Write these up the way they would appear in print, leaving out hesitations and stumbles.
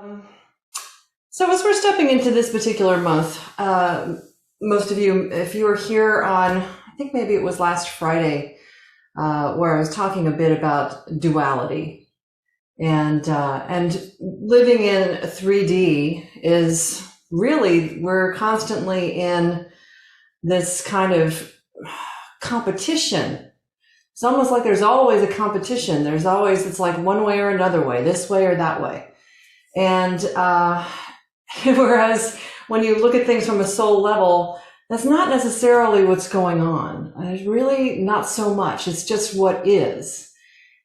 Um, so as we're stepping into this particular month, most of you, if you were here on, I think maybe it was last Friday, where I was talking a bit about duality and living in 3D is really, we're constantly in this kind of competition. It's almost like there's always a competition. There's always, it's like one way or another way, this way or that way. And whereas when you look at things from a soul level, that's not necessarily what's going on. There's really not so much. It's just what is.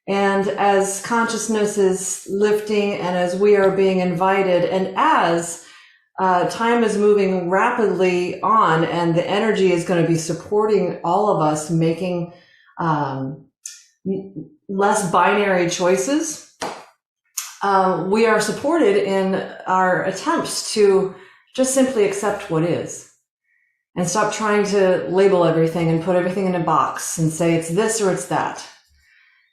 And as consciousness is lifting and as we are being invited and as time is moving rapidly on and the energy is going to be supporting all of us making less binary choices, we are supported in our attempts to just simply accept what is and stop trying to label everything and put everything in a box and say it's this or it's that.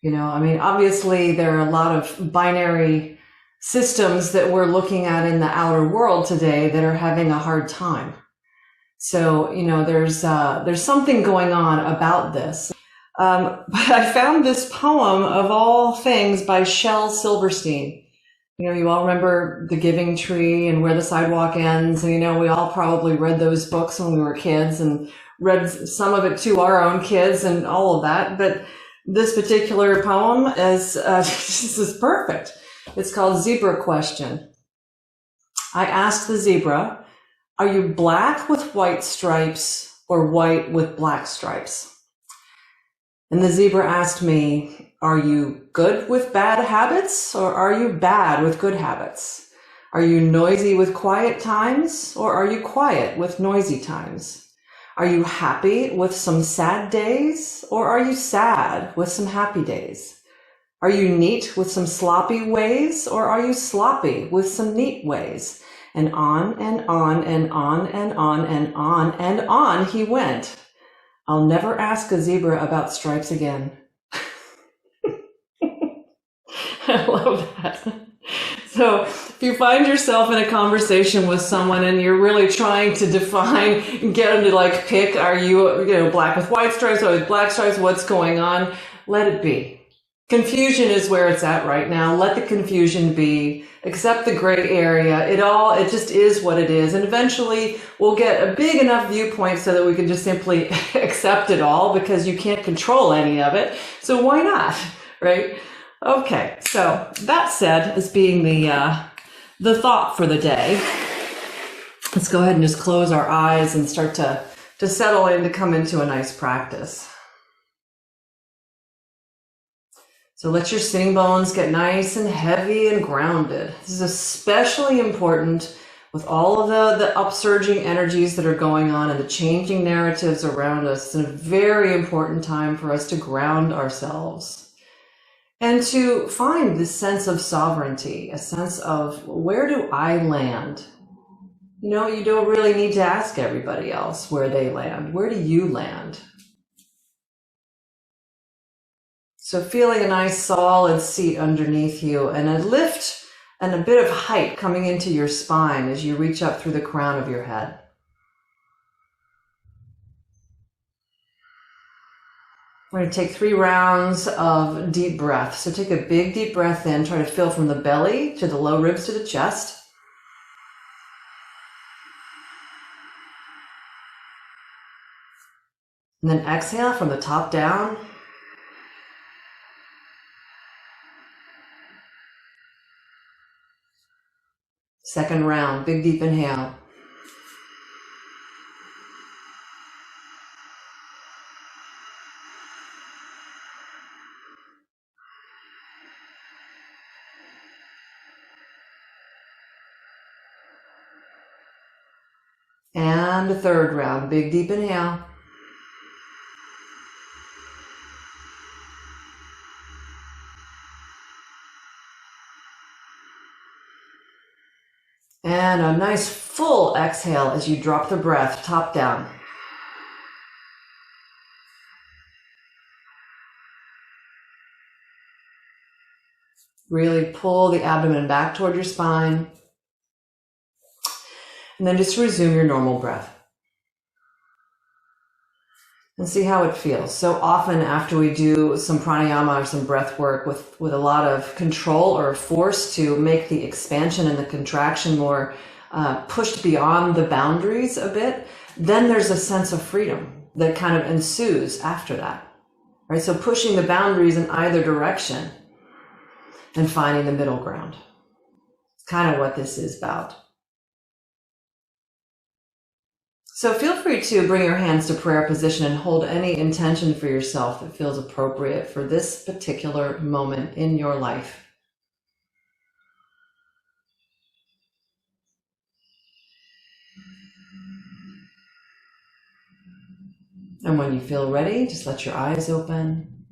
You know, I mean, obviously there are a lot of binary systems that we're looking at in the outer world today that are having a hard time. So, you know, there's something going on about this. But I found this poem of all things by Shel Silverstein. You know, you all remember The Giving Tree and Where the Sidewalk Ends. And, you know, we all probably read those books when we were kids and read some of it to our own kids and all of that. But this particular poem is, this is perfect. It's called Zebra Question. I asked the zebra, are you black with white stripes or white with black stripes? And the zebra asked me, are you good with bad habits or are you bad with good habits? Are you noisy with quiet times or are you quiet with noisy times? Are you happy with some sad days or are you sad with some happy days? Are you neat with some sloppy ways or are you sloppy with some neat ways? And on and on and on and on and on and on he went. I'll never ask a zebra about stripes again. I love that. So if you find yourself in a conversation with someone and you're really trying to define, get them to like pick, are you, black with white stripes or with black stripes, what's going on? Let it be. Confusion is where it's at right now. Let the confusion be. Accept the gray area. It just is what it is. And eventually we'll get a big enough viewpoint so that we can just simply accept it all because you can't control any of it. So why not, right? Okay, so that said, as being the thought for the day, let's go ahead and just close our eyes and start to settle in, to come into a nice practice. So let your sitting bones get nice and heavy and grounded. This is especially important with all of the upsurging energies that are going on and the changing narratives around us. It's a very important time for us to ground ourselves and to find this sense of sovereignty, a sense of where do I land? You know, you don't really need to ask everybody else where they land. Where do you land? So feeling a nice solid seat underneath you and a lift and a bit of height coming into your spine as you reach up through the crown of your head. We're going to take 3 rounds of deep breath. So take a big deep breath in, try to fill from the belly to the low ribs to the chest. And then exhale from the top down. Second round, big deep inhale. And a third round, big deep inhale. And a nice full exhale as you drop the breath, top down. Really pull the abdomen back toward your spine. And then just resume your normal breath. And see how it feels. So often after we do some pranayama or some breath work with a lot of control or force to make the expansion and the contraction more pushed beyond the boundaries a bit, then there's a sense of freedom that kind of ensues after that. Right? So pushing the boundaries in either direction and finding the middle ground. It's kind of what this is about. So feel free to bring your hands to prayer position and hold any intention for yourself that feels appropriate for this particular moment in your life. And when you feel ready, just let your eyes open.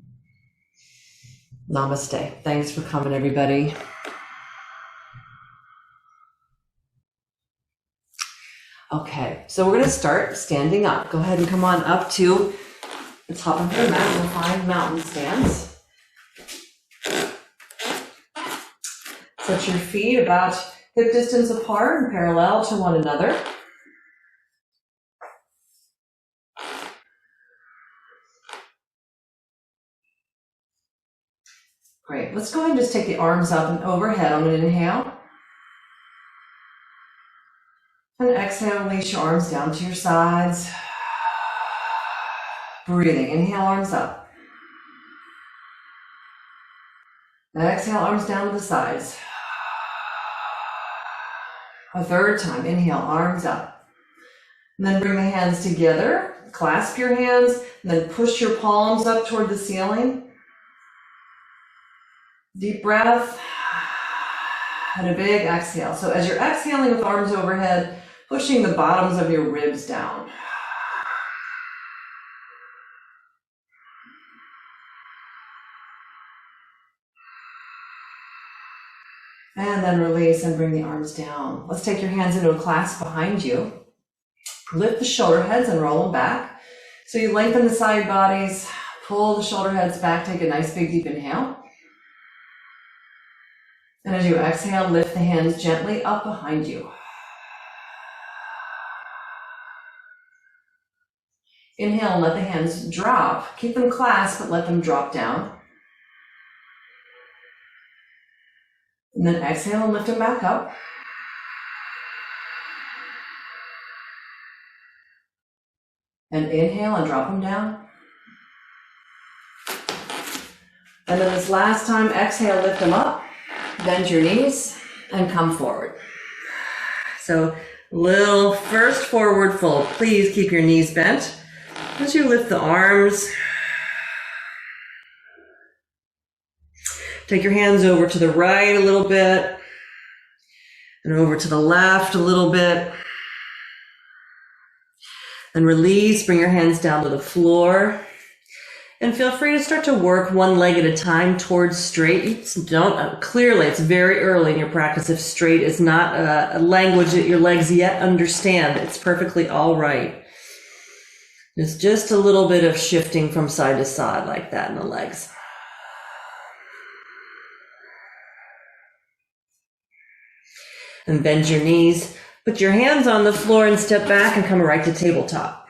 Namaste. Thanks for coming, everybody. Okay, so we're going to start standing up. Go ahead and come on up to the top of your mat. You'll find mountain stance. Set your feet about hip distance apart and parallel to one another. Great. Let's go ahead and just take the arms up and overhead on an inhale. And exhale, release your arms down to your sides. Breathing. Inhale, arms up. Exhale, arms down to the sides. A third time. Inhale, arms up. And then bring the hands together. Clasp your hands. And then push your palms up toward the ceiling. Deep breath. And a big exhale. So as you're exhaling with arms overhead, pushing the bottoms of your ribs down. And then release and bring the arms down. Let's take your hands into a clasp behind you. Lift the shoulder heads and roll them back. So you lengthen the side bodies, pull the shoulder heads back, take a nice big deep inhale. And as you exhale, lift the hands gently up behind you. Inhale and let the hands drop. Keep them clasped, but let them drop down. And then exhale and lift them back up. And inhale and drop them down. And then this last time, exhale, lift them up. Bend your knees and come forward. So little first forward fold. Please keep your knees bent. As you lift the arms, take your hands over to the right a little bit and over to the left a little bit. And release, bring your hands down to the floor. And feel free to start to work one leg at a time towards straight. Clearly, it's very early in your practice. If straight is not a language that your legs yet understand, it's perfectly all right. There's just a little bit of shifting from side to side like that in the legs. And bend your knees. Put your hands on the floor and step back and come right to tabletop.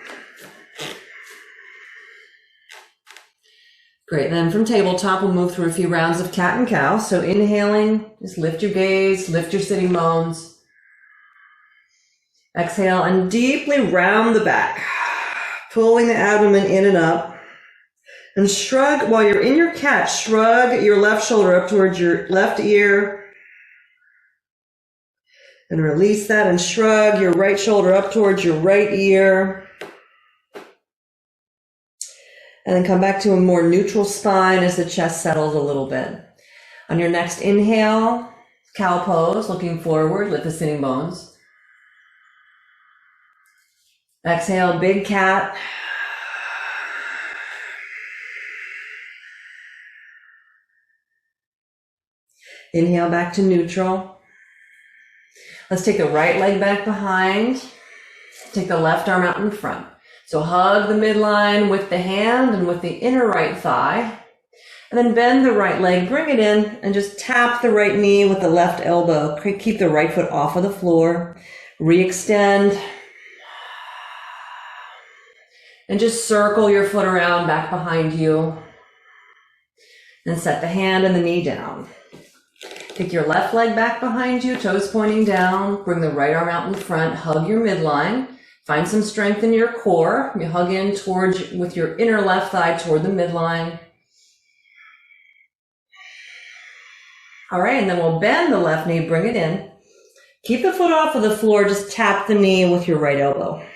Great, then from tabletop, we'll move through a few rounds of cat and cow. So inhaling, just lift your gaze, lift your sitting bones. Exhale and deeply round the back, pulling the abdomen in and up. And shrug, while you're in your cat, shrug your left shoulder up towards your left ear. And release that and shrug your right shoulder up towards your right ear. And then come back to a more neutral spine as the chest settles a little bit. On your next inhale, cow pose, looking forward, lift the sitting bones. Exhale, big cat. Inhale back to neutral. Let's take the right leg back behind. Take the left arm out in front. So hug the midline with the hand and with the inner right thigh. And then bend the right leg, bring it in, and just tap the right knee with the left elbow. Keep the right foot off of the floor. Re-extend. And just circle your foot around back behind you. And set the hand and the knee down. Take your left leg back behind you, toes pointing down. Bring the right arm out in front. Hug your midline. Find some strength in your core. You hug in with your inner left thigh toward the midline. All right, and then we'll bend the left knee, bring it in. Keep the foot off of the floor, just tap the knee with your right elbow.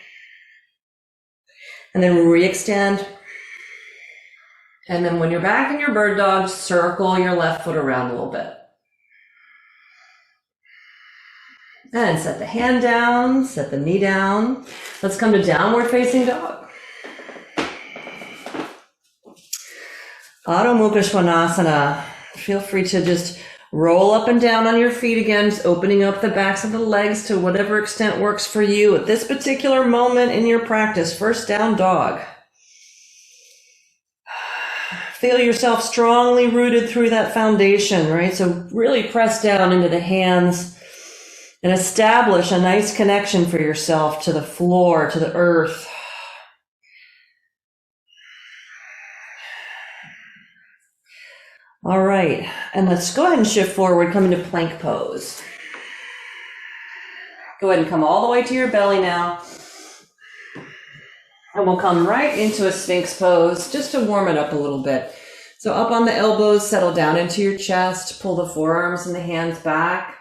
And then re-extend. And then when you're back in your bird dog, circle your left foot around a little bit. And set the hand down, set the knee down. Let's come to downward facing dog. Adho Mukha Svanasana. Feel free to just roll up and down on your feet again, just opening up the backs of the legs to whatever extent works for you at this particular moment in your practice. First down dog. Feel yourself strongly rooted through that foundation, right? So really press down into the hands and establish a nice connection for yourself to the floor, to the earth. All right, and let's go ahead and shift forward, come into plank pose. Go ahead and come all the way to your belly now. And we'll come right into a Sphinx pose just to warm it up a little bit. So up on the elbows, settle down into your chest, pull the forearms and the hands back.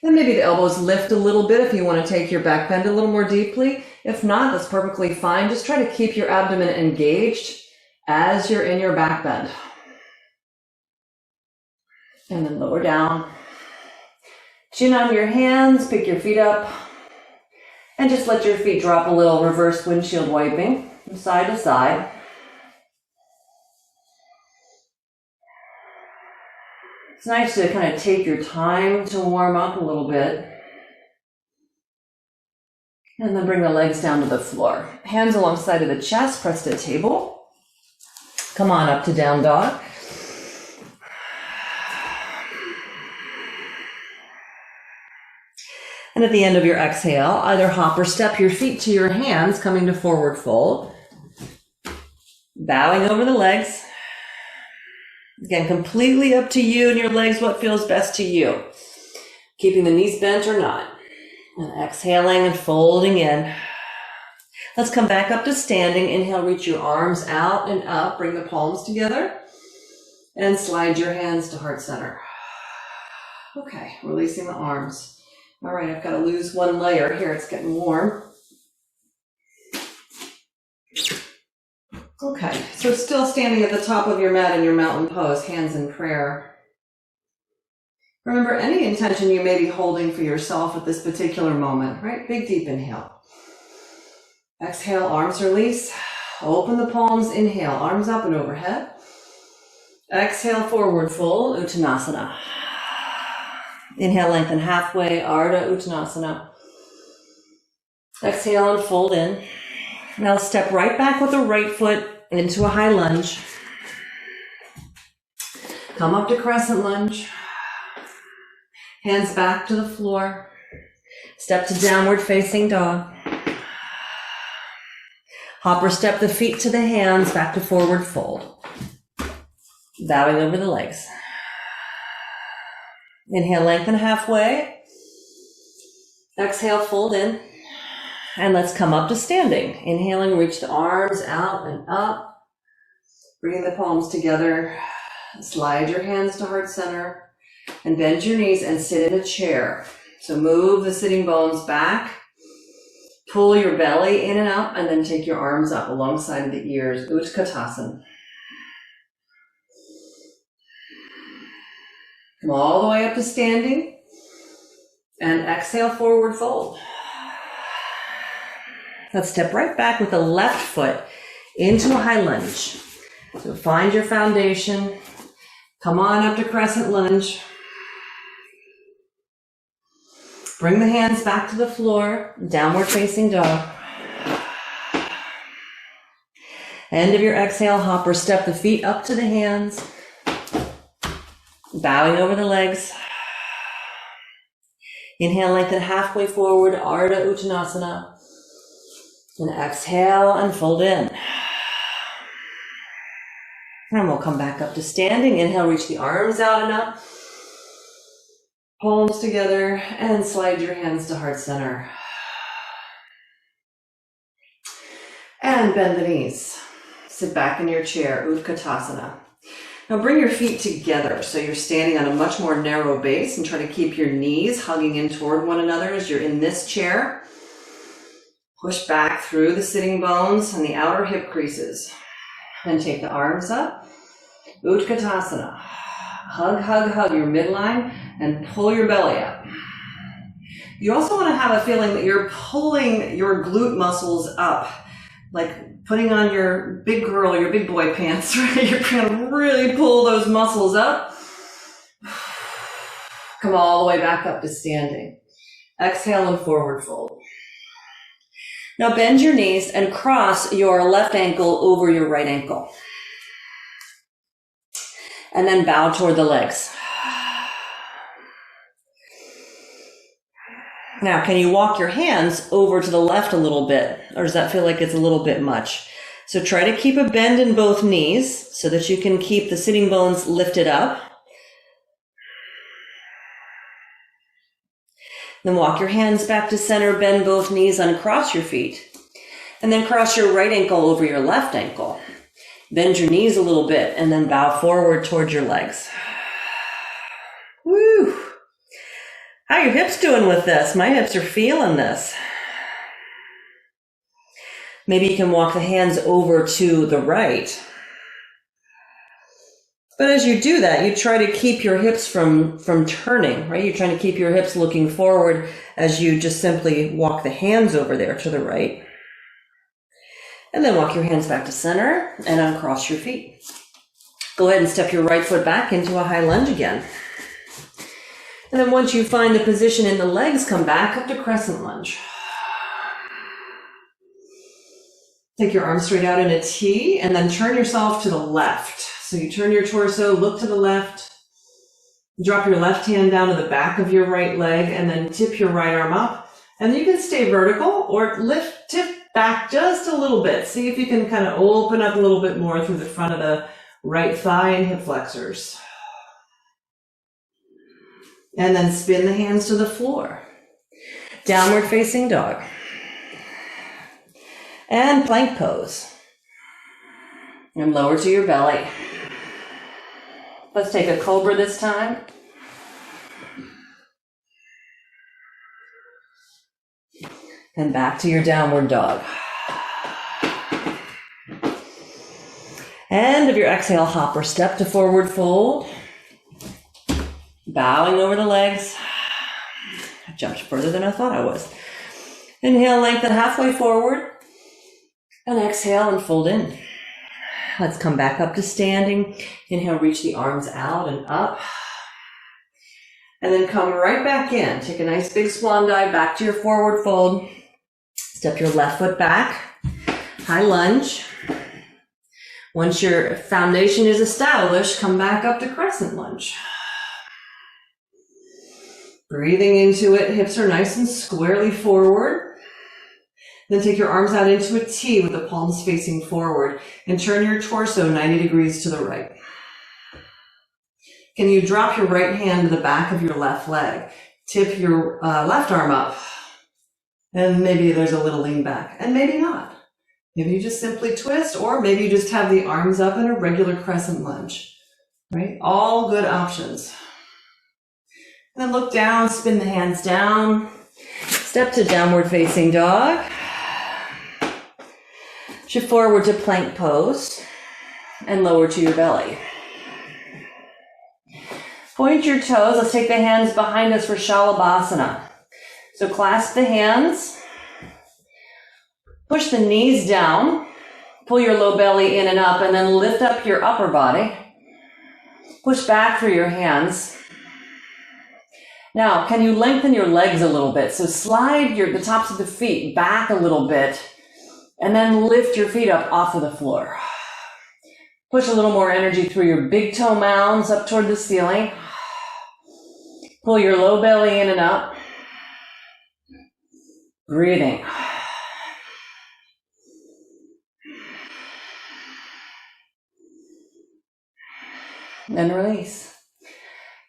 Then maybe the elbows lift a little bit if you want to take your back bend a little more deeply. If not, that's perfectly fine. Just try to keep your abdomen engaged as you're in your back bend. And then lower down. Chin on your hands, pick your feet up. And just let your feet drop a little, reverse windshield wiping from side to side. It's nice to kind of take your time to warm up a little bit. And then bring the legs down to the floor. Hands alongside of the chest, press to table. Come on up to down dog. And at the end of your exhale, either hop or step your feet to your hands, coming to forward fold. Bowing over the legs. Again, completely up to you and your legs, what feels best to you. Keeping the knees bent or not. And exhaling and folding in. Let's come back up to standing. Inhale, reach your arms out and up. Bring the palms together. And slide your hands to heart center. Okay, releasing the arms. All right, I've got to lose one layer here. It's getting warm. Okay, so still standing at the top of your mat in your mountain pose, hands in prayer. Remember any intention you may be holding for yourself at this particular moment, right? Big, deep inhale. Exhale, arms release. Open the palms, inhale, arms up and overhead. Exhale, forward fold, Uttanasana. Inhale, lengthen halfway, Ardha Uttanasana. Exhale and fold in. Now step right back with the right foot into a high lunge. Come up to crescent lunge. Hands back to the floor. Step to downward facing dog. Hop or step the feet to the hands, back to forward fold. Bowing over the legs. Inhale, lengthen halfway. Exhale, fold in. And let's come up to standing. Inhaling, reach the arms out and up. Bring the palms together. Slide your hands to heart center. And bend your knees and sit in a chair. So move the sitting bones back. Pull your belly in and up, and then take your arms up alongside of the ears. Utkatasana. Come all the way up to standing. And exhale, forward fold. Let's step right back with the left foot into a high lunge. So find your foundation. Come on up to crescent lunge. Bring the hands back to the floor, downward facing dog. End of your exhale, hop or step the feet up to the hands, bowing over the legs. Inhale, lengthen halfway forward, Ardha Uttanasana. And exhale and fold in. And we'll come back up to standing. Inhale, reach the arms out and up. Palms together and slide your hands to heart center. And bend the knees. Sit back in your chair, Utkatasana. Now bring your feet together so you're standing on a much more narrow base, and try to keep your knees hugging in toward one another as you're in this chair. Push back through the sitting bones and the outer hip creases. Then take the arms up. Utkatasana. Hug, hug, hug your midline and pull your belly up. You also want to have a feeling that you're pulling your glute muscles up, like putting on your big girl, your big boy pants, right? You're going to really pull those muscles up. Come all the way back up to standing. Exhale and forward fold. Now bend your knees and cross your left ankle over your right ankle. And then bow toward the legs. Now, can you walk your hands over to the left a little bit? Or does that feel like it's a little bit much? So try to keep a bend in both knees so that you can keep the sitting bones lifted up. Then walk your hands back to center, bend both knees, uncross your feet. And then cross your right ankle over your left ankle. Bend your knees a little bit and then bow forward towards your legs. Woo! How are your hips doing with this? My hips are feeling this. Maybe you can walk the hands over to the right. But as you do that, you try to keep your hips from turning, right? You're trying to keep your hips looking forward as you just simply walk the hands over there to the right. And then walk your hands back to center and uncross your feet. Go ahead and step your right foot back into a high lunge again. And then once you find the position in the legs, come back up to crescent lunge. Take your arms straight out in a T and then turn yourself to the left. So you turn your torso, look to the left, drop your left hand down to the back of your right leg, and then tip your right arm up. And you can stay vertical or tip back just a little bit. See if you can kind of open up a little bit more through the front of the right thigh and hip flexors. And then spin the hands to the floor. Downward facing dog. And plank pose. And lower to your belly. Let's take a cobra this time. And back to your downward dog. End of your exhale, hop or step to forward fold. Bowing over the legs. I jumped further than I thought I was. Inhale, lengthen halfway forward. And exhale and fold in. Let's come back up to standing. Inhale, reach the arms out and up. And then come right back in. Take a nice big swan dive back to your forward fold. Step your left foot back. High lunge. Once your foundation is established, come back up to crescent lunge. Breathing into it, hips are nice and squarely forward. Then take your arms out into a T with the palms facing forward and turn your torso 90 degrees to the right. Can you drop your right hand to the back of your left leg? Tip your left arm up. And maybe there's a little lean back, and maybe not. Maybe you just simply twist, or maybe you just have the arms up in a regular crescent lunge, right? All good options. And then look down, spin the hands down, step to downward facing dog. Shift forward to plank pose and lower to your belly. Point your toes. Let's take the hands behind us for Shalabhasana. So clasp the hands, push the knees down, pull your low belly in and up, and then lift up your upper body. Push back through your hands. Now, can you lengthen your legs a little bit? So slide the tops of the feet back a little bit and then lift your feet up off of the floor. Push a little more energy through your big toe mounds up toward the ceiling. Pull your low belly in and up. Breathing. Then release.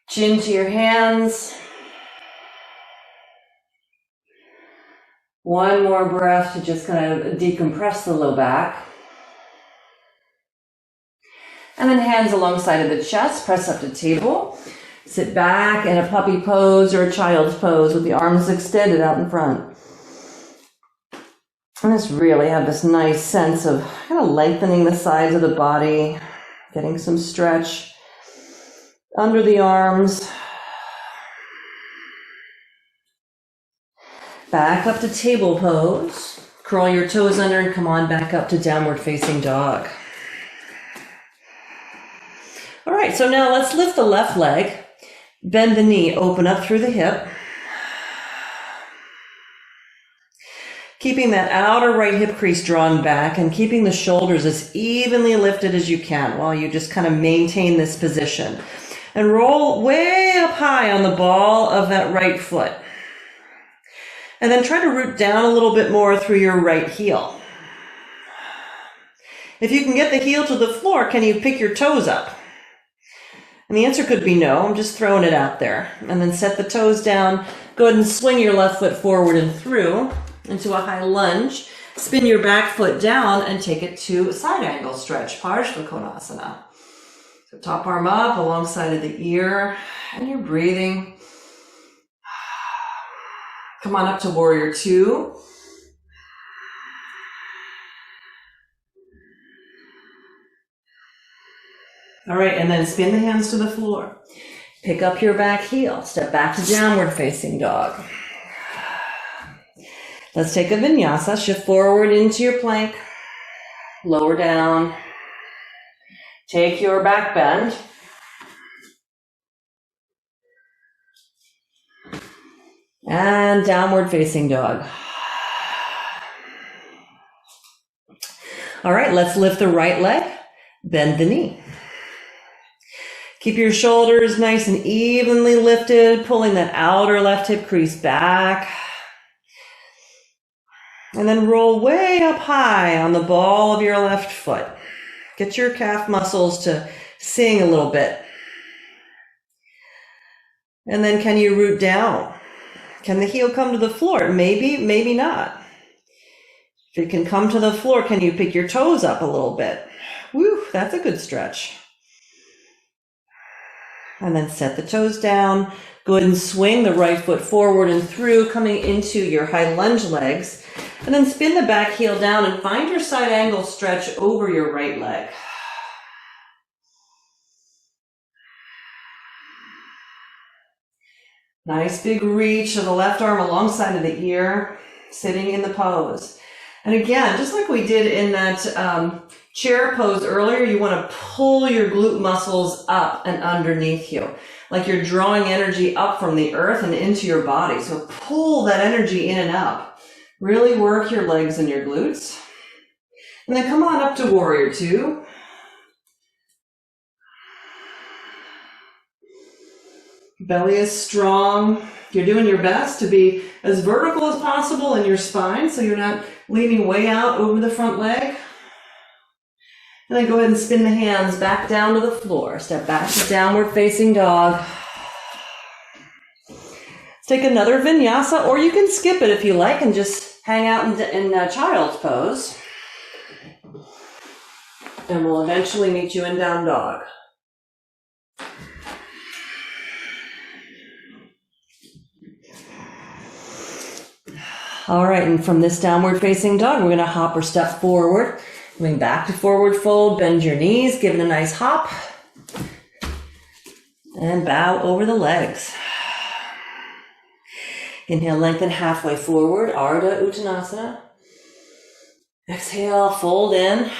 Chin to your hands. One more breath to just kind of decompress the low back. And then hands alongside of the chest, press up to table. Sit back in a puppy pose or a child's pose with the arms extended out in front. And just really have this nice sense of kind of lengthening the sides of the body, getting some stretch under the arms. Back up to table pose. Curl your toes under and come on back up to downward facing dog. All right, so now let's lift the left leg. Bend the knee, open up through the hip. Keeping that outer right hip crease drawn back and keeping the shoulders as evenly lifted as you can while you just kind of maintain this position. And roll way up high on the ball of that right foot. And then try to root down a little bit more through your right heel. If you can get the heel to the floor, can you pick your toes up? And the answer could be no. I'm just throwing it out there. And then set the toes down. Go ahead and swing your left foot forward and through into a high lunge. Spin your back foot down and take it to a side angle stretch, Parsvakonasana. So top arm up alongside of the ear, and you're breathing. Come on up to warrior two. All right, and then spin the hands to the floor. Pick up your back heel. Step back to downward facing dog. Let's take a vinyasa. Shift forward into your plank. Lower down. Take your back bend. And downward facing dog. All right, let's lift the right leg. Bend the knee. Keep your shoulders nice and evenly lifted, pulling that outer left hip crease back. And then roll way up high on the ball of your left foot. Get your calf muscles to sing a little bit. And then can you root down? Can the heel come to the floor? Maybe, maybe not. If it can come to the floor, can you pick your toes up a little bit? Woo, that's a good stretch. And then set the toes down. Go ahead and swing the right foot forward and through, coming into your high lunge legs. And then spin the back heel down and find your side angle stretch over your right leg. Nice big reach of the left arm alongside of the ear, sitting in the pose. And again, just like we did in that chair pose earlier, you want to pull your glute muscles up and underneath you, like you're drawing energy up from the earth and into your body. So pull that energy in and up. Really work your legs and your glutes. And then come on up to warrior two. Belly is strong. You're doing your best to be as vertical as possible in your spine so you're not leaning way out over the front leg. And then go ahead and spin the hands back down to the floor. Step back to downward facing dog. Let's take another vinyasa, or you can skip it if you like and just hang out in child's pose. And we'll eventually meet you in down dog. All right, and from this downward facing dog, we're going to hop or step forward. Moving back to forward fold, bend your knees, give it a nice hop. And bow over the legs. Inhale, lengthen halfway forward, Ardha Uttanasana. Exhale, fold in.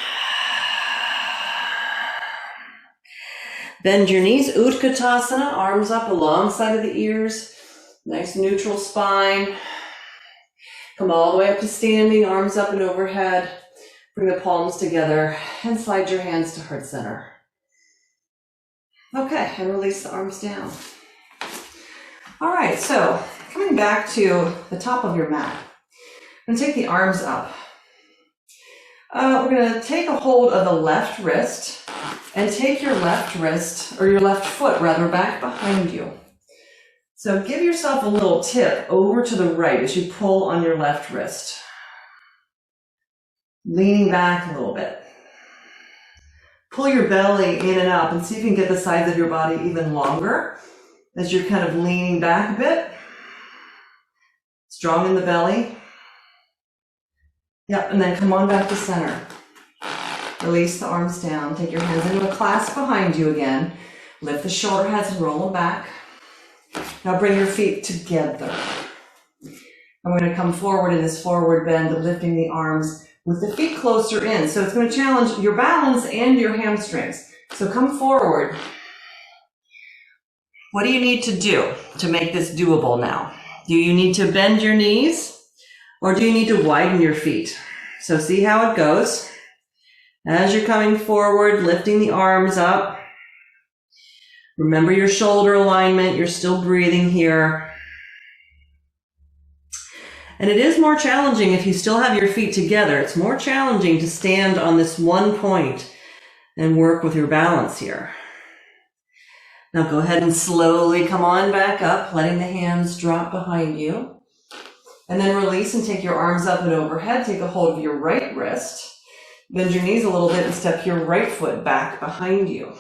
Bend your knees, Utkatasana, arms up alongside of the ears. Nice neutral spine. Come all the way up to standing, arms up and overhead. Bring the palms together and slide your hands to heart center. Okay, and release the arms down. All right, so coming back to the top of your mat. I'm going to take the arms up. We're going to take a hold of the left wrist and take your left wrist, or your left foot rather, back behind you. So give yourself a little tip over to the right as you pull on your left wrist. Leaning back a little bit. Pull your belly in and up and see if you can get the sides of your body even longer as you're kind of leaning back a bit. Strong in the belly. Yep, and then come on back to center. Release the arms down. Take your hands into a clasp behind you again. Lift the shoulder heads and roll them back. Now bring your feet together. And we're going to come forward in this forward bend, lifting the arms with the feet closer in. So it's going to challenge your balance and your hamstrings. So come forward. What do you need to do to make this doable now? Do you need to bend your knees or do you need to widen your feet? So see how it goes. As you're coming forward, lifting the arms up. Remember your shoulder alignment. You're still breathing here. And it is more challenging if you still have your feet together. It's more challenging to stand on this one point and work with your balance here. Now go ahead and slowly come on back up, letting the hands drop behind you. And then release and take your arms up and overhead. Take a hold of your right wrist. Bend your knees a little bit and step your right foot back behind you.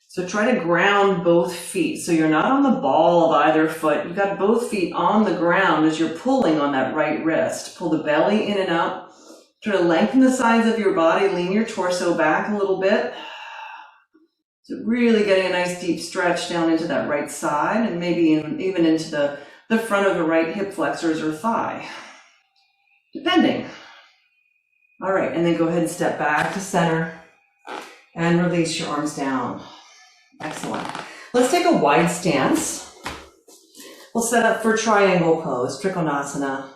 So try to ground both feet. So you're not on the ball of either foot. You've got both feet on the ground as you're pulling on that right wrist. Pull the belly in and up. Try to lengthen the sides of your body. Lean your torso back a little bit. So really getting a nice deep stretch down into that right side and maybe even into the front of the right hip flexors or thigh, depending. All right, and then go ahead and step back to center and release your arms down. Excellent. Let's take a wide stance. We'll set up for triangle pose, Trikonasana.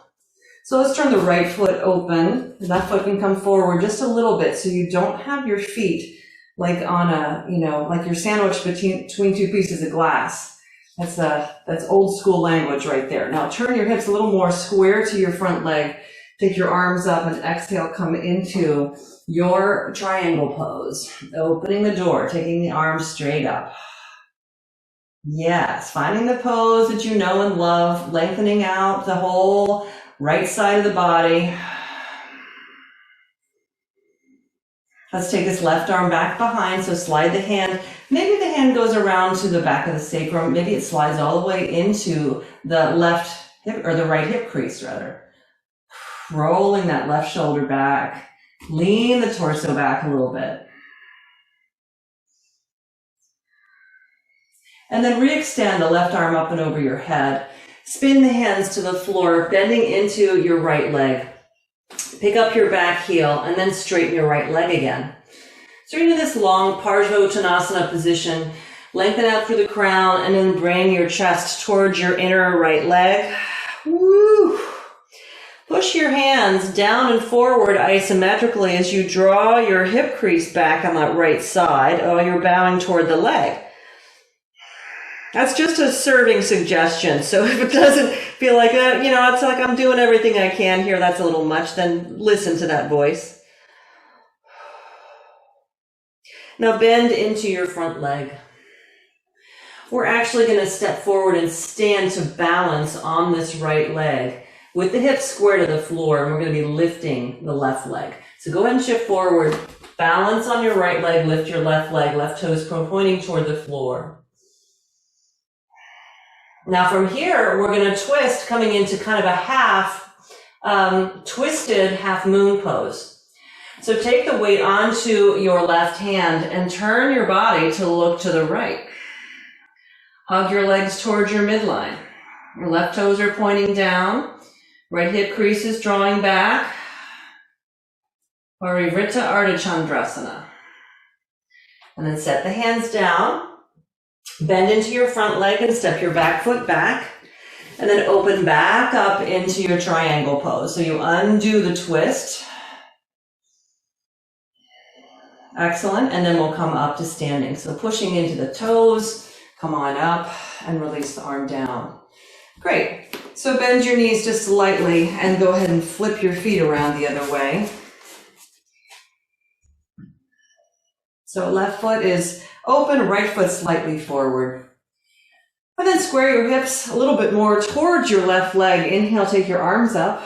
So let's turn the right foot open. That foot can come forward just a little bit so you don't have your feet like on a, like you're sandwiched between two pieces of glass. That's old school language right there. Now turn your hips a little more square to your front leg. Take your arms up and exhale, come into your triangle pose. Opening the door, taking the arms straight up. Yes, finding the pose that you know and love, lengthening out the whole right side of the body. Let's take this left arm back behind, so slide the hand. Maybe the hand goes around to the back of the sacrum. Maybe it slides all the way into the left hip, or the right hip crease rather. Rolling that left shoulder back. Lean the torso back a little bit. And then re-extend the left arm up and over your head. Spin the hands to the floor, bending into your right leg. Pick up your back heel and then straighten your right leg again. So you're in this long Parsvottanasana position. Lengthen out through the crown and then bring your chest towards your inner right leg. Woo! Push your hands down and forward isometrically as you draw your hip crease back on that right side. Oh, you're bowing toward the leg. That's just a serving suggestion. So if it doesn't feel like, it's like I'm doing everything I can here, that's a little much, then listen to that voice. Now bend into your front leg. We're actually going to step forward and stand to balance on this right leg with the hips square to the floor, and we're going to be lifting the left leg. So go ahead and shift forward, balance on your right leg, lift your left leg, left toes pointing toward the floor. Now from here, we're going to twist, coming into kind of a half, twisted half moon pose. So take the weight onto your left hand and turn your body to look to the right. Hug your legs towards your midline. Your left toes are pointing down. Right hip crease is drawing back. Parivrtta Ardha Chandrasana. And then set the hands down. Bend into your front leg and step your back foot back. And then open back up into your triangle pose. So you undo the twist. Excellent. And then we'll come up to standing. So pushing into the toes, come on up and release the arm down. Great. So bend your knees just slightly and go ahead and flip your feet around the other way. So left foot is open, right foot slightly forward. And then square your hips a little bit more towards your left leg. Inhale, take your arms up.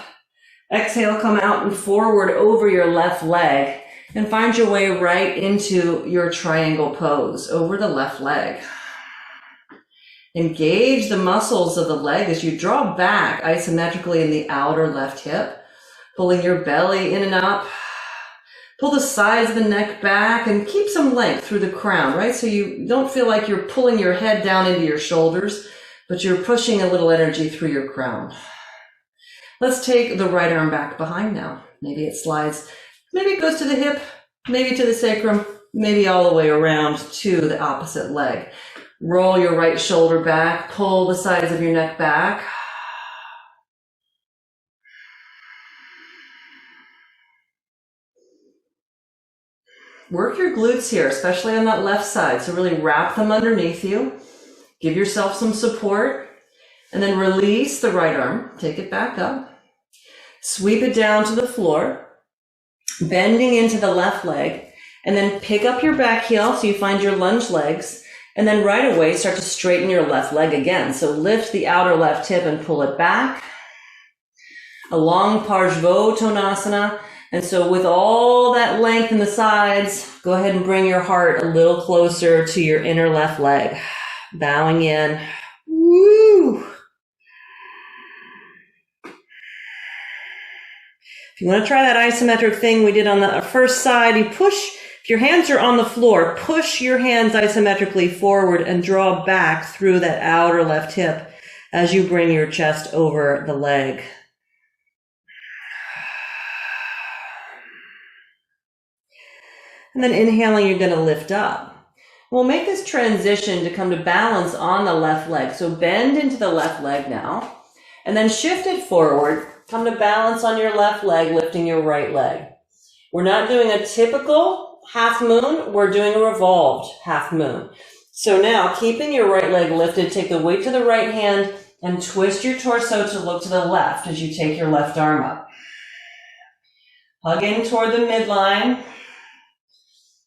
Exhale, come out and forward over your left leg. And find your way right into your triangle pose over the left leg. Engage the muscles of the leg as you draw back isometrically in the outer left hip, pulling your belly in and up. Pull the sides of the neck back and keep some length through the crown, right? So you don't feel like you're pulling your head down into your shoulders, but you're pushing a little energy through your crown. Let's take the right arm back behind now. Maybe it slides, maybe it goes to the hip, maybe to the sacrum, maybe all the way around to the opposite leg. Roll your right shoulder back, pull the sides of your neck back. Work your glutes here, especially on that left side. So really wrap them underneath you. Give yourself some support. And then release the right arm. Take it back up. Sweep it down to the floor. Bending into the left leg. And then pick up your back heel so you find your lunge legs. And then right away start to straighten your left leg again. So lift the outer left hip and pull it back. A long Parsvottanasana. And so with all that length in the sides, go ahead and bring your heart a little closer to your inner left leg. Bowing in. Woo! If you want to try that isometric thing we did on the first side, you push, if your hands are on the floor, push your hands isometrically forward and draw back through that outer left hip as you bring your chest over the leg. And then inhaling, you're going to lift up. We'll make this transition to come to balance on the left leg. So bend into the left leg now, and then shift it forward. Come to balance on your left leg, lifting your right leg. We're not doing a typical half moon. We're doing a revolved half moon. So now, keeping your right leg lifted, take the weight to the right hand and twist your torso to look to the left as you take your left arm up. Hug in toward the midline.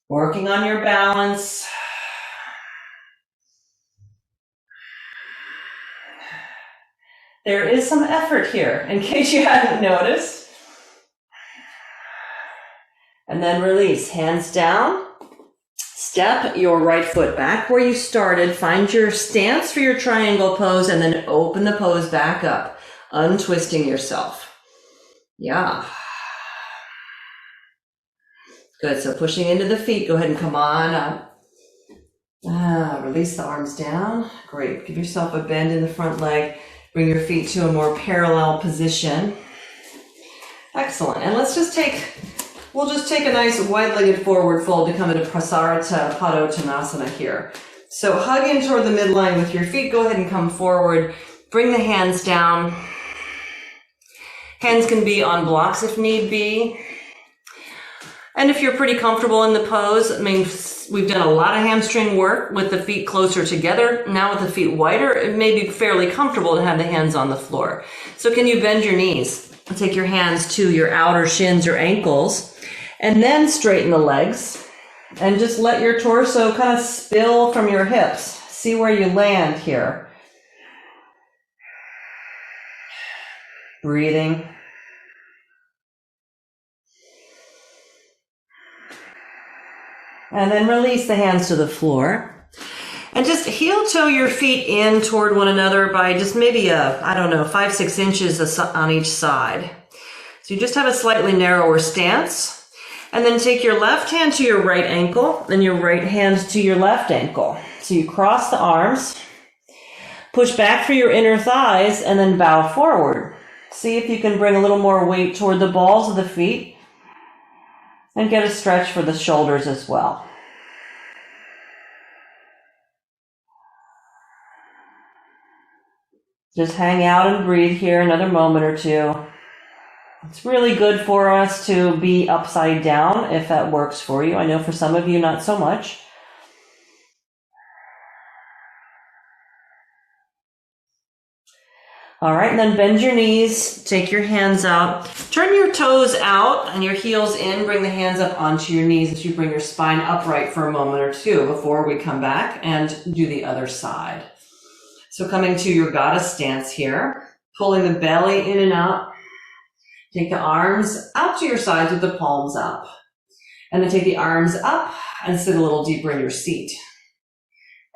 Working on your balance. There is some effort here, in case you hadn't noticed. And then release, hands down. Step your right foot back where you started. Find your stance for your triangle pose and then open the pose back up, untwisting yourself. Yeah. Good, so pushing into the feet, go ahead and come on up. Release the arms down. Great, give yourself a bend in the front leg. Bring your feet to a more parallel position. Excellent, and we'll just take a nice wide-legged forward fold to come into Prasarita Padottanasana here. So hug in toward the midline with your feet, go ahead and come forward. Bring the hands down. Hands can be on blocks if need be. And if you're pretty comfortable in the pose, I mean, we've done a lot of hamstring work with the feet closer together. Now with the feet wider, it may be fairly comfortable to have the hands on the floor. So can you bend your knees? Take your hands to your outer shins or ankles, and then straighten the legs. And just let your torso kind of spill from your hips. See where you land here. Breathing. And then release the hands to the floor. And just heel toe your feet in toward one another by just maybe 5-6 inches on each side. So you just have a slightly narrower stance. And then take your left hand to your right ankle and your right hand to your left ankle. So you cross the arms, push back through your inner thighs, and then bow forward. See if you can bring a little more weight toward the balls of the feet. And get a stretch for the shoulders as well. Just hang out and breathe here another moment or two. It's really good for us to be upside down if that works for you. I know for some of you, not so much. All right, and then bend your knees, take your hands out, turn your toes out and your heels in, bring the hands up onto your knees as you bring your spine upright for a moment or two before we come back and do the other side. So coming to your goddess stance here, pulling the belly in and up, take the arms out to your sides with the palms up, and then take the arms up and sit a little deeper in your seat.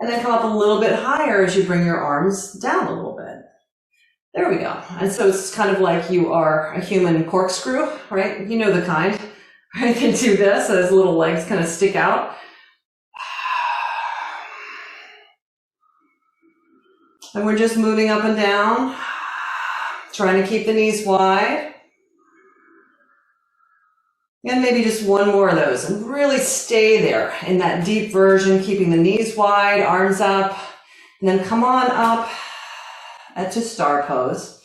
And then come up a little bit higher as you bring your arms down a little bit. There we go. And so it's kind of like you are a human corkscrew, right? You know the kind, right? You can do this as little legs kind of stick out. And we're just moving up and down, trying to keep the knees wide. And maybe just one more of those and really stay there in that deep version, keeping the knees wide, arms up, and then come on up to star pose.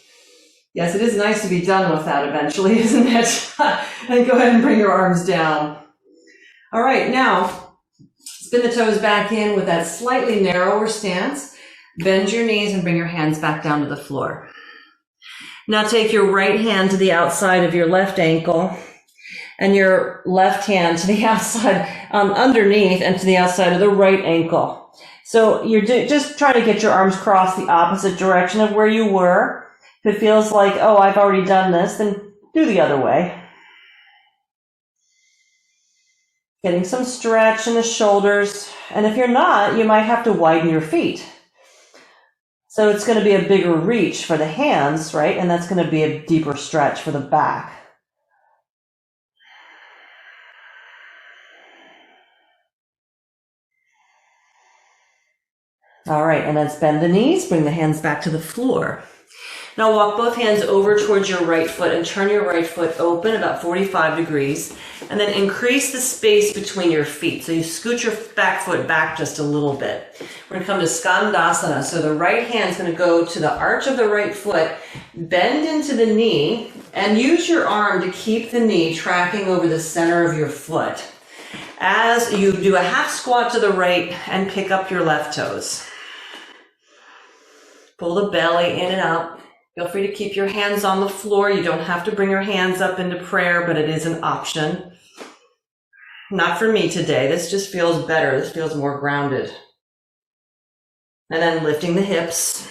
Yes, it is nice to be done with that eventually, isn't it? And go ahead and bring your arms down. All right, now spin the toes back in with that slightly narrower stance. Bend your knees and bring your hands back down to the floor. Now take your right hand to the outside of your left ankle and your left hand to the outside, underneath and to the outside of the right ankle. So you're just trying to get your arms crossed the opposite direction of where you were. If it feels like, oh, I've already done this, then do the other way. Getting some stretch in the shoulders. And if you're not, you might have to widen your feet. So it's going to be a bigger reach for the hands, right? And that's going to be a deeper stretch for the back. All right, and let's bend the knees, bring the hands back to the floor. Now walk both hands over towards your right foot and turn your right foot open about 45 degrees, and then increase the space between your feet. So you scoot your back foot back just a little bit. We're going to come to Skandasana. So the right hand's going to go to the arch of the right foot, bend into the knee, and use your arm to keep the knee tracking over the center of your foot as you do a half squat to the right and pick up your left toes. Pull the belly in and up. Feel free to keep your hands on the floor. You don't have to bring your hands up into prayer, but it is an option. Not for me today. This just feels better. This feels more grounded. And then lifting the hips.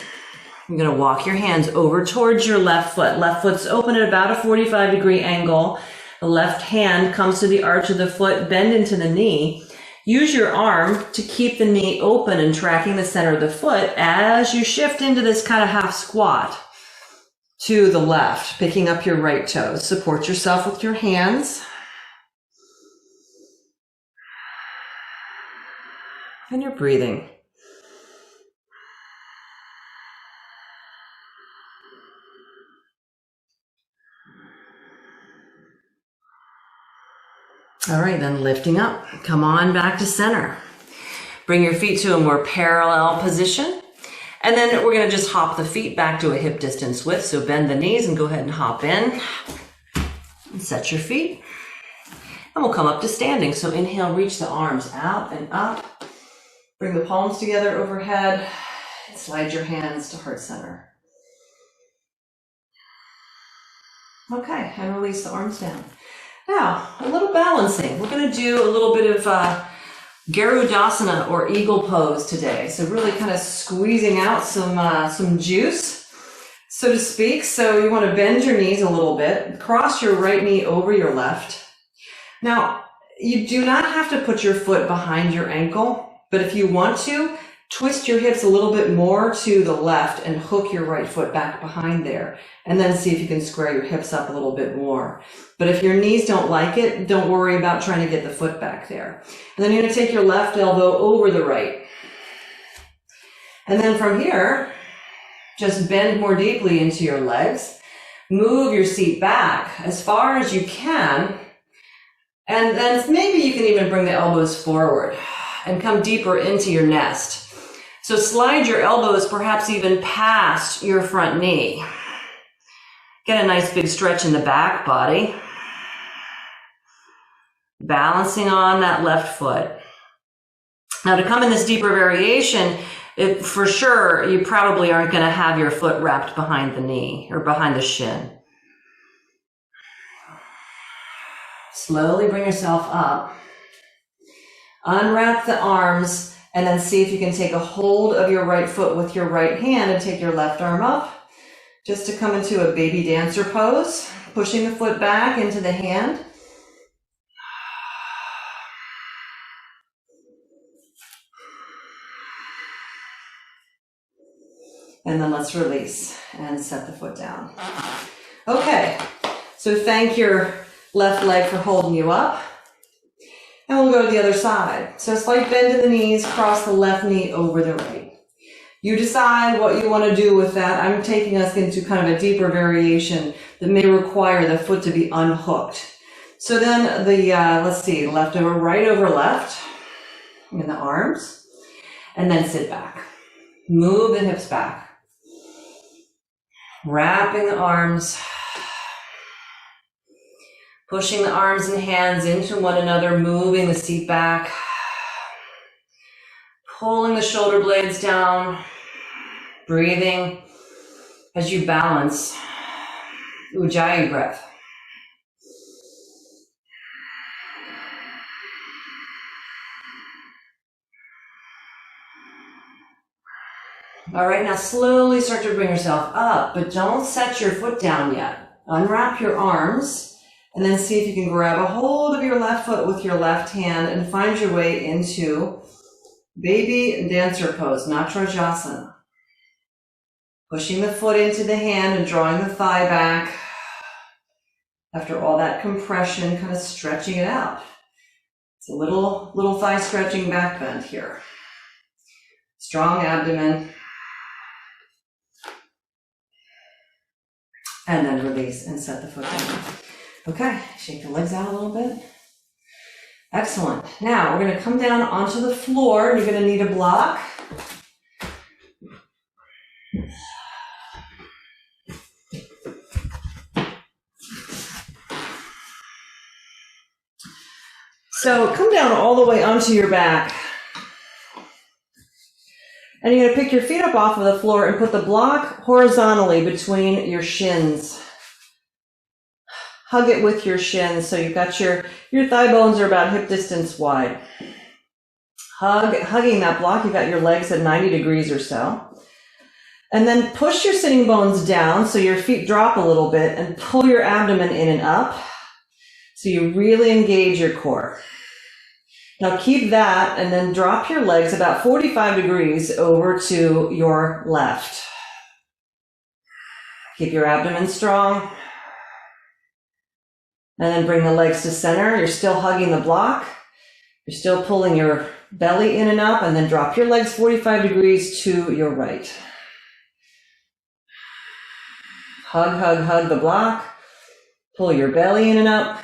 You're going to walk your hands over towards your left foot. Left foot's open at about a 45-degree angle. The left hand comes to the arch of the foot, bend into the knee. Use your arm to keep the knee open and tracking the center of the foot as you shift into this kind of half squat to the left, picking up your right toes. Support yourself with your hands. And you're breathing. All right, then lifting up. Come on back to center. Bring your feet to a more parallel position. And then we're going to just hop the feet back to a hip distance width. So bend the knees and go ahead and hop in. And set your feet. And we'll come up to standing. So inhale, reach the arms out and up. Bring the palms together overhead. And slide your hands to heart center. Okay, and release the arms down. Now, a little balancing. We're going to do a little bit of Garudasana or eagle pose today. So really kind of squeezing out some juice, so to speak. So you want to bend your knees a little bit, cross your right knee over your left. Now, you do not have to put your foot behind your ankle, but if you want to, twist your hips a little bit more to the left and hook your right foot back behind there. And then see if you can square your hips up a little bit more. But if your knees don't like it, don't worry about trying to get the foot back there. And then you're going to take your left elbow over the right. And then from here, just bend more deeply into your legs. Move your seat back as far as you can. And then maybe you can even bring the elbows forward and come deeper into your nest. So slide your elbows perhaps even past your front knee. Get a nice big stretch in the back body. Balancing on that left foot. Now to come in this deeper variation, for sure, you probably aren't going to have your foot wrapped behind the knee or behind the shin. Slowly bring yourself up. Unwrap the arms and then see if you can take a hold of your right foot with your right hand and take your left arm up just to come into a baby dancer pose, pushing the foot back into the hand. And then let's release and set the foot down. Okay, so thank your left leg for holding you up. And we'll go to the other side. So slight bend in the knees, cross the left knee over the right. You decide what you want to do with that. I'm taking us into kind of a deeper variation that may require the foot to be unhooked. So then let's see, left over, right over left in the arms, and then sit back. Move the hips back. Wrapping the arms, pushing the arms and hands into one another, moving the seat back, pulling the shoulder blades down, breathing as you balance. Ujjayi breath. All right, now slowly start to bring yourself up, but don't set your foot down yet. Unwrap your arms and then see if you can grab a hold of your left foot with your left hand and find your way into baby dancer pose, Natarajasana. Pushing the foot into the hand and drawing the thigh back. After all that compression, kind of stretching it out. It's a little thigh stretching back bend here. Strong abdomen. And then release and set the foot down. Okay, shake the legs out a little bit. Excellent. Now we're going to come down onto the floor. You're going to need a block. So come down all the way onto your back. And you're going to pick your feet up off of the floor and put the block horizontally between your shins. Hug it with your shins. So you've got your thigh bones are about hip distance wide. Hugging that block, you've got your legs at 90 degrees or so. And then push your sitting bones down so your feet drop a little bit and pull your abdomen in and up. So you really engage your core. Now keep that and then drop your legs about 45 degrees over to your left. Keep your abdomen strong. And then bring the legs to center. You're still hugging the block. You're still pulling your belly in and up, and then drop your legs 45 degrees to your right. Hug, hug, hug the block. Pull your belly in and up.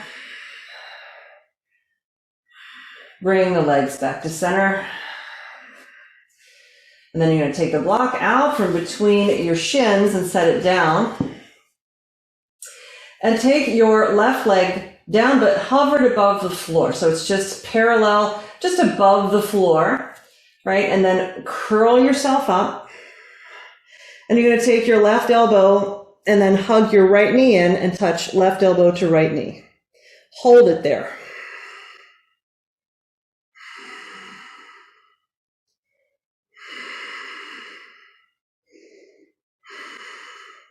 Bring the legs back to center. And then you're going to take the block out from between your shins and set it down. And take your left leg down, but hovered above the floor. So it's just parallel, just above the floor, right? And then curl yourself up. And you're going to take your left elbow and then hug your right knee in and touch left elbow to right knee. Hold it there.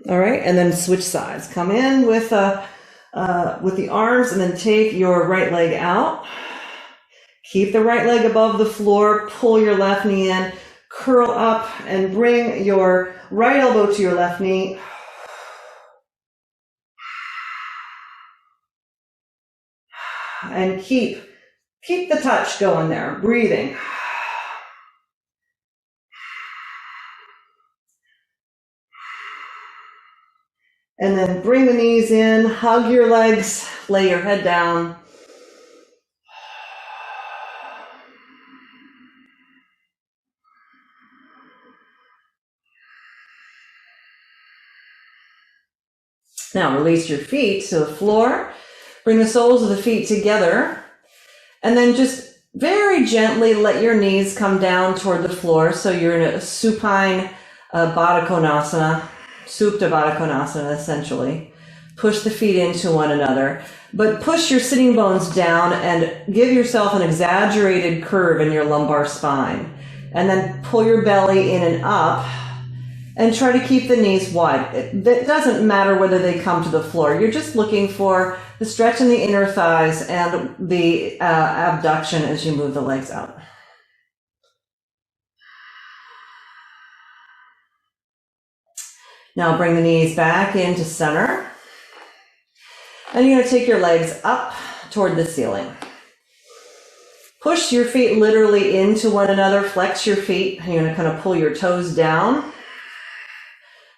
All right, and then switch sides. Come in with the arms and then take your right leg out. Keep the right leg above the floor. Pull your left knee in. Curl up and bring your right elbow to your left knee. And keep the touch going there, breathing. And then bring the knees in, hug your legs, lay your head down. Now release your feet to the floor. Bring the soles of the feet together. And then just very gently let your knees come down toward the floor. So you're in a supine Baddha Konasana, Supta Baddha Konasana essentially. Push the feet into one another, but push your sitting bones down and give yourself an exaggerated curve in your lumbar spine. And then pull your belly in and up and try to keep the knees wide. It doesn't matter whether they come to the floor. You're just looking for the stretch in the inner thighs and the abduction as you move the legs out. Now bring the knees back into center. And you're going to take your legs up toward the ceiling. Push your feet literally into one another. Flex your feet. You're going to kind of pull your toes down.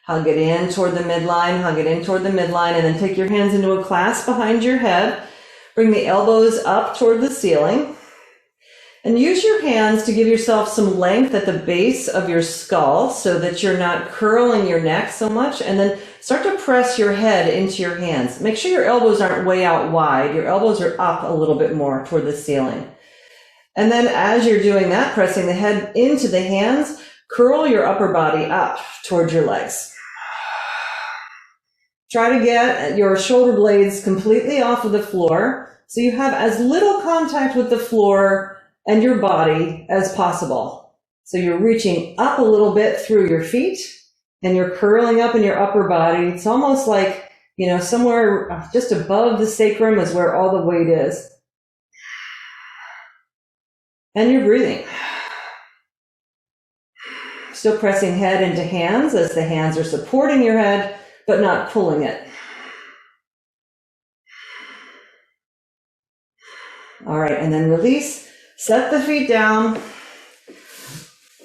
Hug it in toward the midline, hug it in toward the midline, and then take your hands into a clasp behind your head. Bring the elbows up toward the ceiling. And use your hands to give yourself some length at the base of your skull so that you're not curling your neck so much. And then start to press your head into your hands. Make sure your elbows aren't way out wide. Your elbows are up a little bit more toward the ceiling. And then as you're doing that, pressing the head into the hands, curl your upper body up towards your legs. Try to get your shoulder blades completely off of the floor so you have as little contact with the floor and your body as possible. So you're reaching up a little bit through your feet and you're curling up in your upper body. It's almost like, somewhere just above the sacrum is where all the weight is. And you're breathing. Still pressing head into hands as the hands are supporting your head, but not pulling it. All right, and then release. Set the feet down.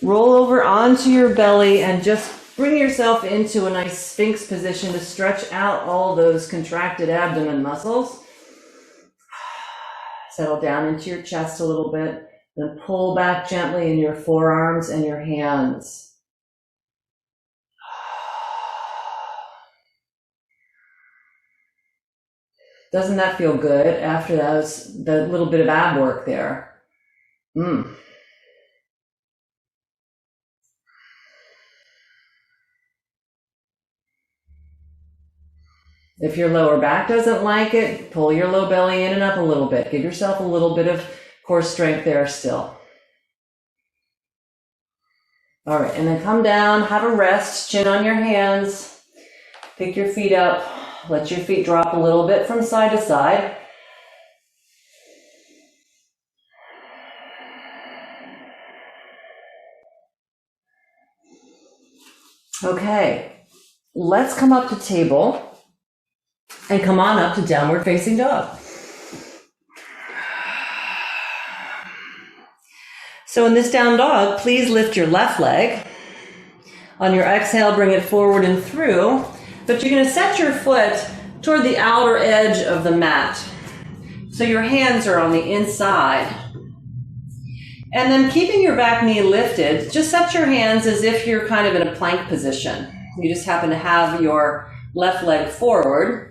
Roll over onto your belly and just bring yourself into a nice Sphinx position to stretch out all those contracted abdomen muscles. Settle down into your chest a little bit. Then pull back gently in your forearms and your hands. Doesn't that feel good after the little bit of ab work there? If your lower back doesn't like it, pull your low belly in and up a little bit. Give yourself a little bit of core strength there still. All right, and then come down, have a rest, chin on your hands, pick your feet up, let your feet drop a little bit from side to side. Okay, let's come up to table and come on up to downward facing dog. So in this down dog, please lift your left leg. On your exhale, bring it forward and through, but you're going to set your foot toward the outer edge of the mat. So your hands are on the inside. And then keeping your back knee lifted, just set your hands as if you're kind of in a plank position. You just happen to have your left leg forward.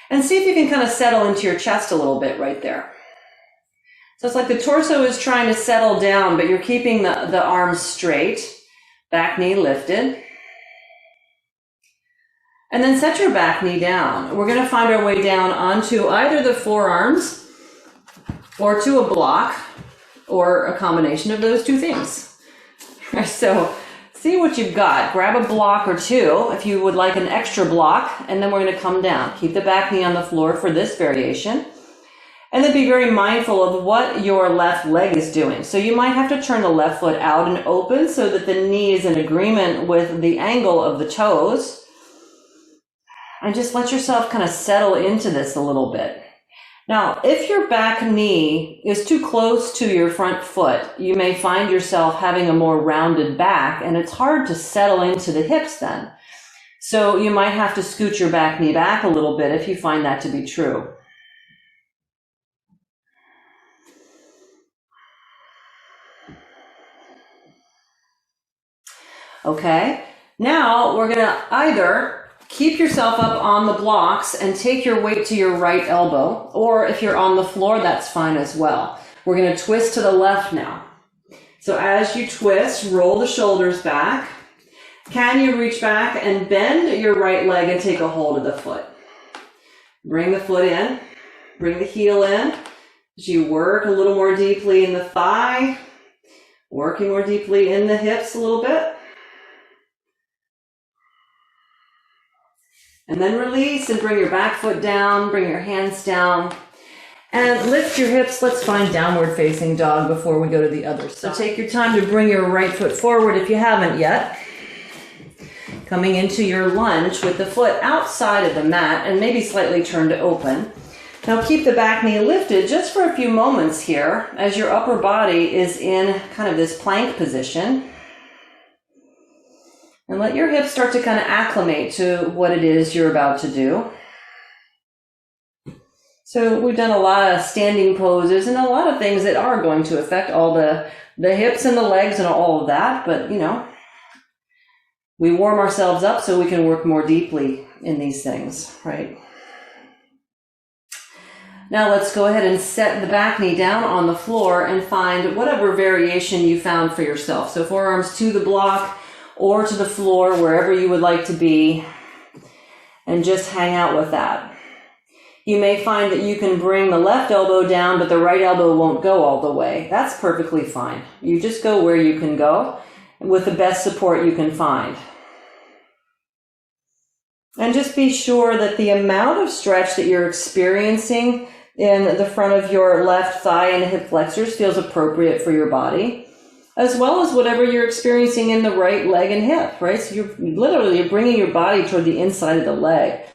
And see if you can kind of settle into your chest a little bit right there. So it's like the torso is trying to settle down, but you're keeping the arms straight, back knee lifted. And then set your back knee down. We're going to find our way down onto either the forearms or to a block or a combination of those two things. So see what you've got. Grab a block or two if you would like an extra block, and then we're going to come down. Keep the back knee on the floor for this variation. And then be very mindful of what your left leg is doing. So you might have to turn the left foot out and open so that the knee is in agreement with the angle of the toes. And just let yourself kind of settle into this a little bit. Now, if your back knee is too close to your front foot, you may find yourself having a more rounded back, and it's hard to settle into the hips then. So you might have to scoot your back knee back a little bit if you find that to be true. Okay, Now we're gonna either keep yourself up on the blocks and take your weight to your right elbow, or if you're on the floor, that's fine as well. We're gonna twist to the left now. So as you twist, roll the shoulders back. Can you reach back and bend your right leg and take a hold of the foot? Bring the foot in, bring the heel in. As you work a little more deeply in the thigh, working more deeply in the hips a little bit. And then release and bring your back foot down, bring your hands down, and lift your hips. Let's find downward facing dog before we go to the other side. So take your time to bring your right foot forward if you haven't yet. Coming into your lunge with the foot outside of the mat and maybe slightly turned open. Now keep the back knee lifted just for a few moments here as your upper body is in kind of this plank position. And let your hips start to kind of acclimate to what it is you're about to do. So we've done a lot of standing poses and a lot of things that are going to affect all the hips and the legs and all of that, but you know, we warm ourselves up so we can work more deeply in these things, right? Now let's go ahead and set the back knee down on the floor and find whatever variation you found for yourself. So forearms to the block or to the floor, wherever you would like to be, and just hang out with that. You may find that you can bring the left elbow down, but the right elbow won't go all the way. That's perfectly fine. You just go where you can go with the best support you can find. And just be sure that the amount of stretch that you're experiencing in the front of your left thigh and hip flexors feels appropriate for your body, as well as whatever you're experiencing in the right leg and hip, right? So you're bringing your body toward the inside of the leg.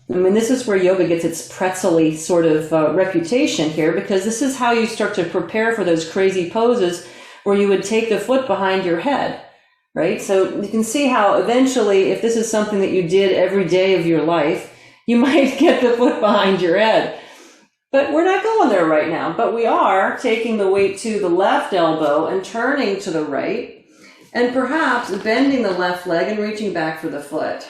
I mean, this is where yoga gets its pretzel-y sort of reputation here, because this is how you start to prepare for those crazy poses where you would take the foot behind your head. Right? So you can see how eventually, if this is something that you did every day of your life, you might get the foot behind your head. But we're not going there right now. But we are taking the weight to the left elbow and turning to the right, and perhaps bending the left leg and reaching back for the foot.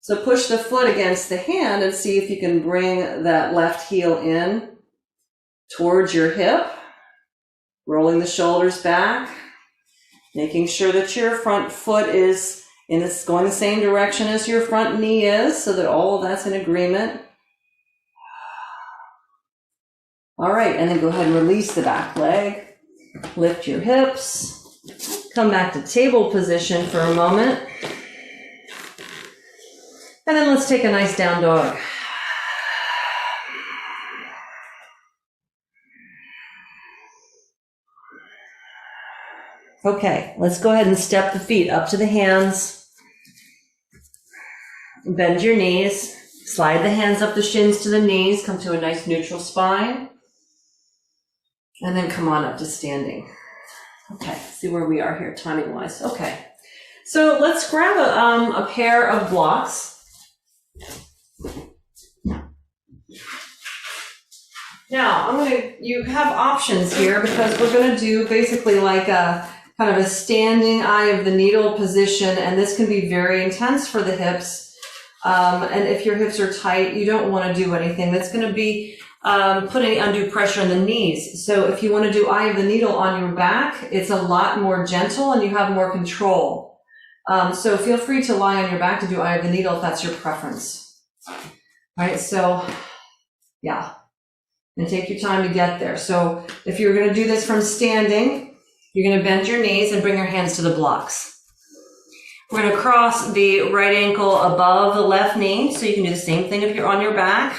So push the foot against the hand and see if you can bring that left heel in towards your hip, rolling the shoulders back. Making sure that your front foot is going the same direction as your front knee is, so that all of that's in agreement. All right, and then go ahead and release the back leg. Lift your hips. Come back to table position for a moment. And then let's take a nice down dog. Okay, let's go ahead and step the feet up to the hands. Bend your knees. Slide the hands up the shins to the knees. Come to a nice neutral spine. And then come on up to standing. Okay, see where we are here timing-wise. Okay, so let's grab a pair of blocks. Now, you have options here because we're going to do basically like a kind of a standing eye of the needle position, and this can be very intense for the hips. And if your hips are tight, you don't want to do anything that's going to be putting undue pressure on the knees. So if you want to do eye of the needle on your back, it's a lot more gentle and you have more control. So feel free to lie on your back to do eye of the needle if that's your preference. All right, so yeah, and take your time to get there. So if you're going to do this from standing, you're going to bend your knees and bring your hands to the blocks. We're going to cross the right ankle above the left knee, so you can do the same thing if you're on your back.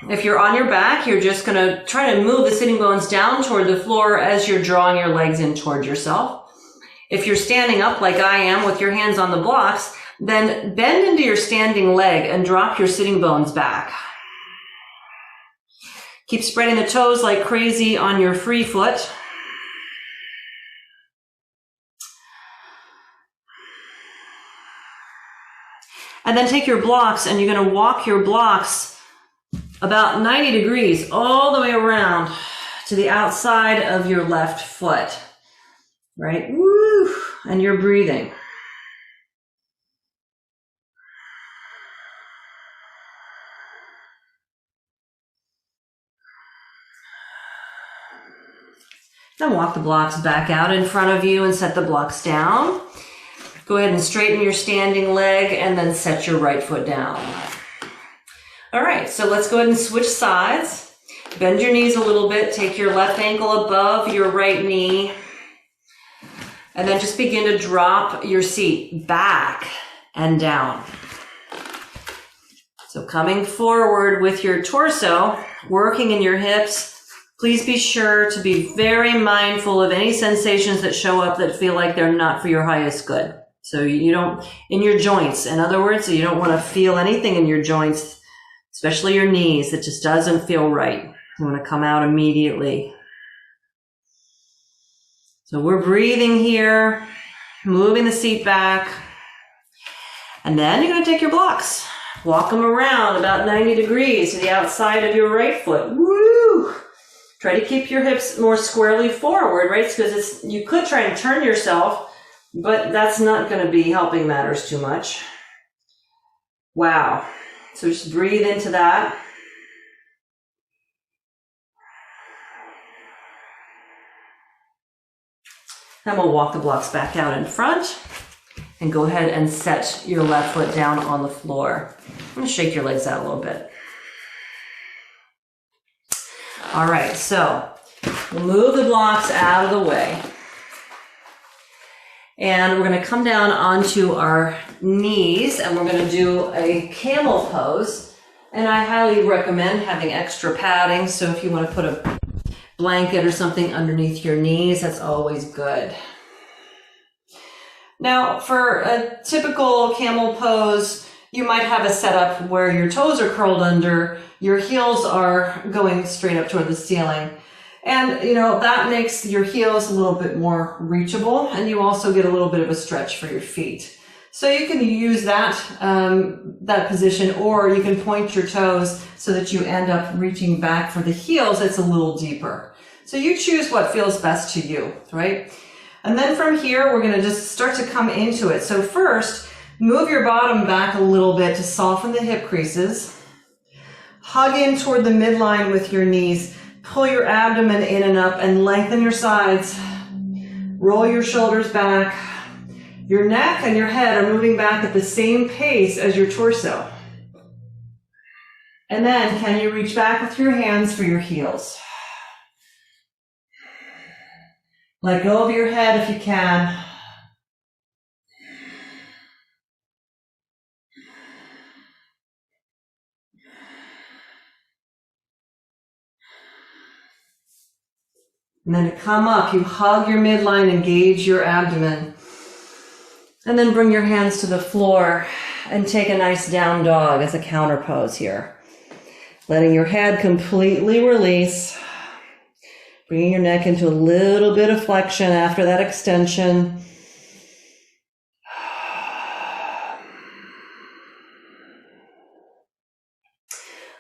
If you're on your back, you're just going to try to move the sitting bones down toward the floor as you're drawing your legs in toward yourself. If you're standing up like I am with your hands on the blocks, then bend into your standing leg and drop your sitting bones back. Keep spreading the toes like crazy on your free foot. And then take your blocks and you're going to walk your blocks about 90 degrees all the way around to the outside of your left foot. Right? Woo! and your breathing. Then walk the blocks back out in front of you and set the blocks down. Go ahead and straighten your standing leg and then set your right foot down. All right, so let's go ahead and switch sides. Bend your knees a little bit. Take your left ankle above your right knee. And then just begin to drop your seat back and down. So coming forward with your torso, working in your hips. Please be sure to be very mindful of any sensations that show up that feel like they're not for your highest good. So you don't, in your joints, in other words, so you don't want to feel anything in your joints, especially your knees, that just doesn't feel right. You want to come out immediately. So we're breathing here, moving the seat back, and then you're going to take your blocks. Walk them around about 90 degrees to the outside of your right foot. Woo! Try to keep your hips more squarely forward, right? Because you could try and turn yourself, but that's not going to be helping matters too much. Wow. So just breathe into that. Then we'll walk the blocks back out in front and go ahead and set your left foot down on the floor. I'm going to shake your legs out a little bit. All right, so we'll move the blocks out of the way. And we're going to come down onto our knees and we're going to do a camel pose. And I highly recommend having extra padding. So if you want to put a blanket or something underneath your knees, that's always good. Now, for a typical camel pose, you might have a setup where your toes are curled under, your heels are going straight up toward the ceiling. And, that makes your heels a little bit more reachable, and you also get a little bit of a stretch for your feet. So you can use that position, or you can point your toes so that you end up reaching back for the heels. It's a little deeper. So you choose what feels best to you, right? And then from here, we're going to just start to come into it. So first, move your bottom back a little bit to soften the hip creases. Hug in toward the midline with your knees. Pull your abdomen in and up and lengthen your sides. Roll your shoulders back. Your neck and your head are moving back at the same pace as your torso. And then, can you reach back with your hands for your heels? Let go of your head if you can. And then to come up, you hug your midline, engage your abdomen. And then bring your hands to the floor and take a nice down dog as a counter pose here. Letting your head completely release. Bringing your neck into a little bit of flexion after that extension.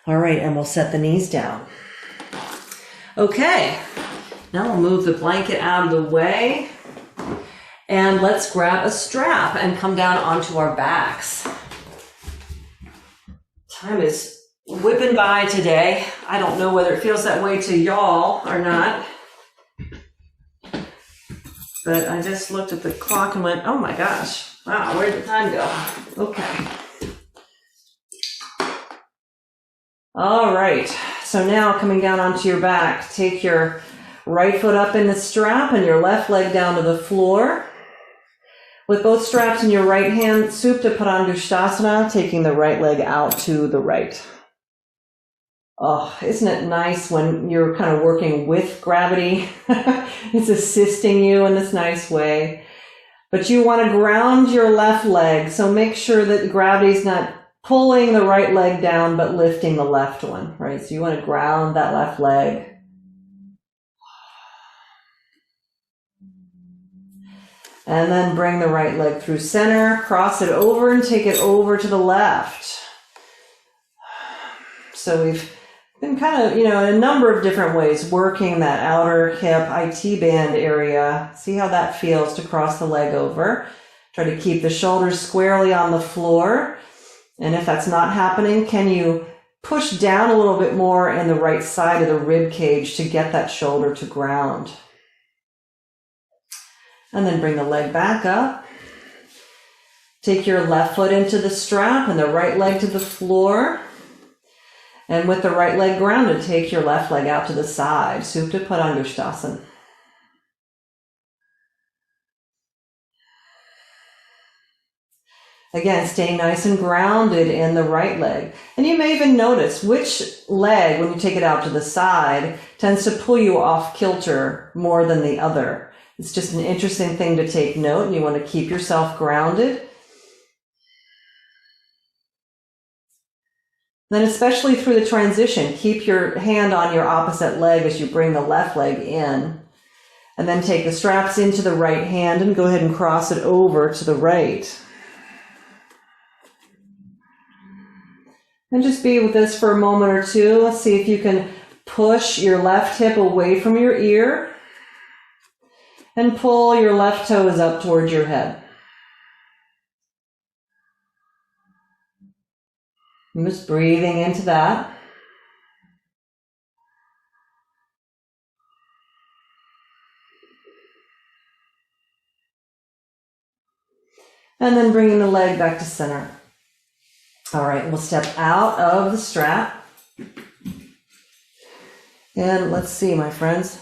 All right, and we'll set the knees down. Okay. Now we'll move the blanket out of the way and let's grab a strap and come down onto our backs. Time is whipping by today. I don't know whether it feels that way to y'all or not, but I just looked at the clock and went, oh my gosh, wow, where did the time go? Okay. All right, so now coming down onto your back, take your right foot up in the strap and your left leg down to the floor. With both straps in your right hand, Supta Padangusthasana, taking the right leg out to the right. Oh, isn't it nice when you're kind of working with gravity? It's assisting you in this nice way. But you want to ground your left leg, so make sure that gravity's not pulling the right leg down, but lifting the left one, right? So you want to ground that left leg. And then bring the right leg through center, cross it over and take it over to the left. So we've And kind of, in a number of different ways, working that outer hip IT band area. See how that feels to cross the leg over. Try to keep the shoulders squarely on the floor. And if that's not happening, can you push down a little bit more in the right side of the rib cage to get that shoulder to ground? And then bring the leg back up. Take your left foot into the strap and the right leg to the floor. And with the right leg grounded, take your left leg out to the side. Supta Padangusthasana. Again, staying nice and grounded in the right leg. And you may even notice which leg, when you take it out to the side, tends to pull you off kilter more than the other. It's just an interesting thing to take note, and you want to keep yourself grounded. Then especially through the transition, keep your hand on your opposite leg as you bring the left leg in. And then take the straps into the right hand and go ahead and cross it over to the right. And just be with this for a moment or two. Let's see if you can push your left hip away from your ear and pull your left toes up towards your head. I'm just breathing into that. And then bringing the leg back to center. All right, we'll step out of the strap. And let's see, my friends.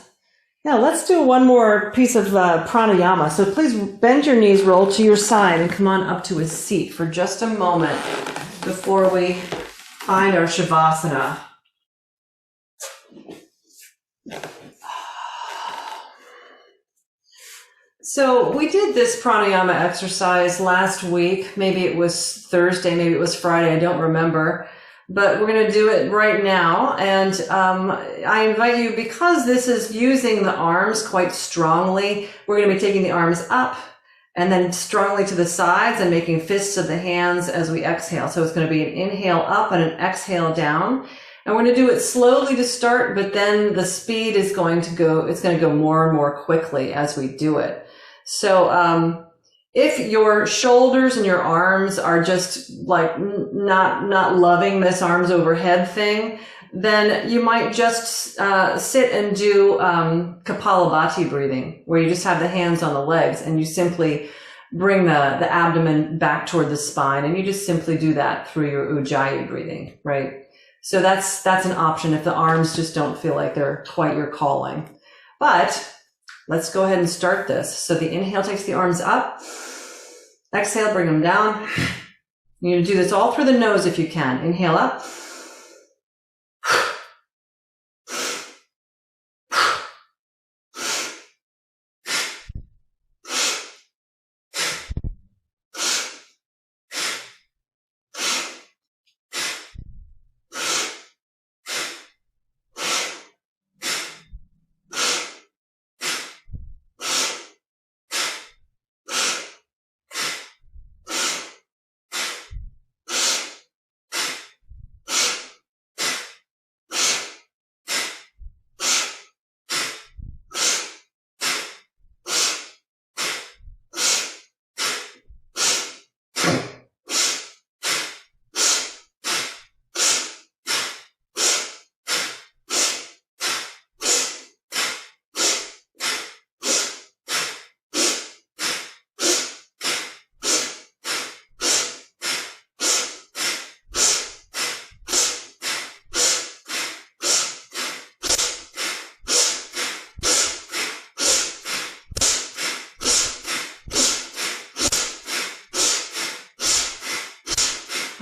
Now let's do one more piece of pranayama. So please bend your knees, roll to your side, and come on up to a seat for just a moment before we find our shavasana. So we did this pranayama exercise last week. Maybe it was Thursday, maybe it was Friday, I don't remember. But we're going to do it right now. And I invite you, because this is using the arms quite strongly, we're going to be taking the arms up and then strongly to the sides and making fists of the hands as we exhale. So it's going to be an inhale up and an exhale down. And we're going to do it slowly to start, but then the speed is going to go, it's going to go more and more quickly as we do it. So if your shoulders and your arms are just like not loving this arms overhead thing, then you might just sit and do Kapalabhati breathing, where you just have the hands on the legs and you simply bring the abdomen back toward the spine, and you just simply do that through your Ujjayi breathing, right? So that's an option if the arms just don't feel like they're quite your calling. But let's go ahead and start this. So the inhale takes the arms up. Exhale, bring them down. You're going to do this all through the nose if you can. Inhale up.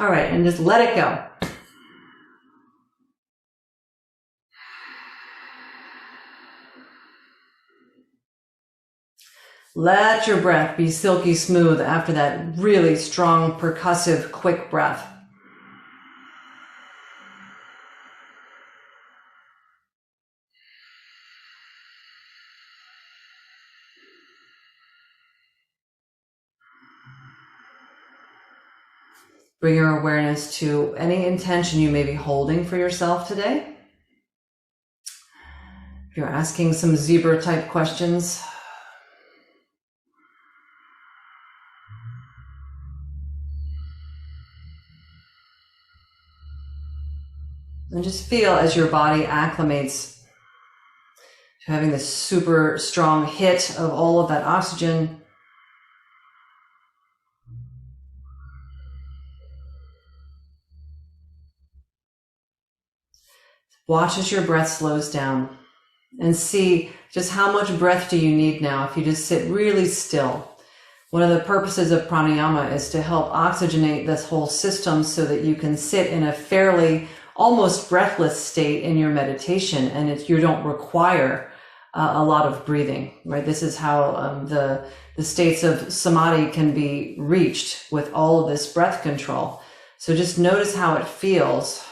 All right, and just let it go. Let your breath be silky smooth after that really strong, percussive, quick breath. Bring your awareness to any intention you may be holding for yourself today. You're asking some zebra type questions. And just feel as your body acclimates to having this super strong hit of all of that oxygen. Watch as your breath slows down and see just how much breath do you need now if you just sit really still. One of the purposes of pranayama is to help oxygenate this whole system so that you can sit in a fairly almost breathless state in your meditation, and you don't require a lot of breathing, right? This is how the states of samadhi can be reached with all of this breath control. So just notice how it feels.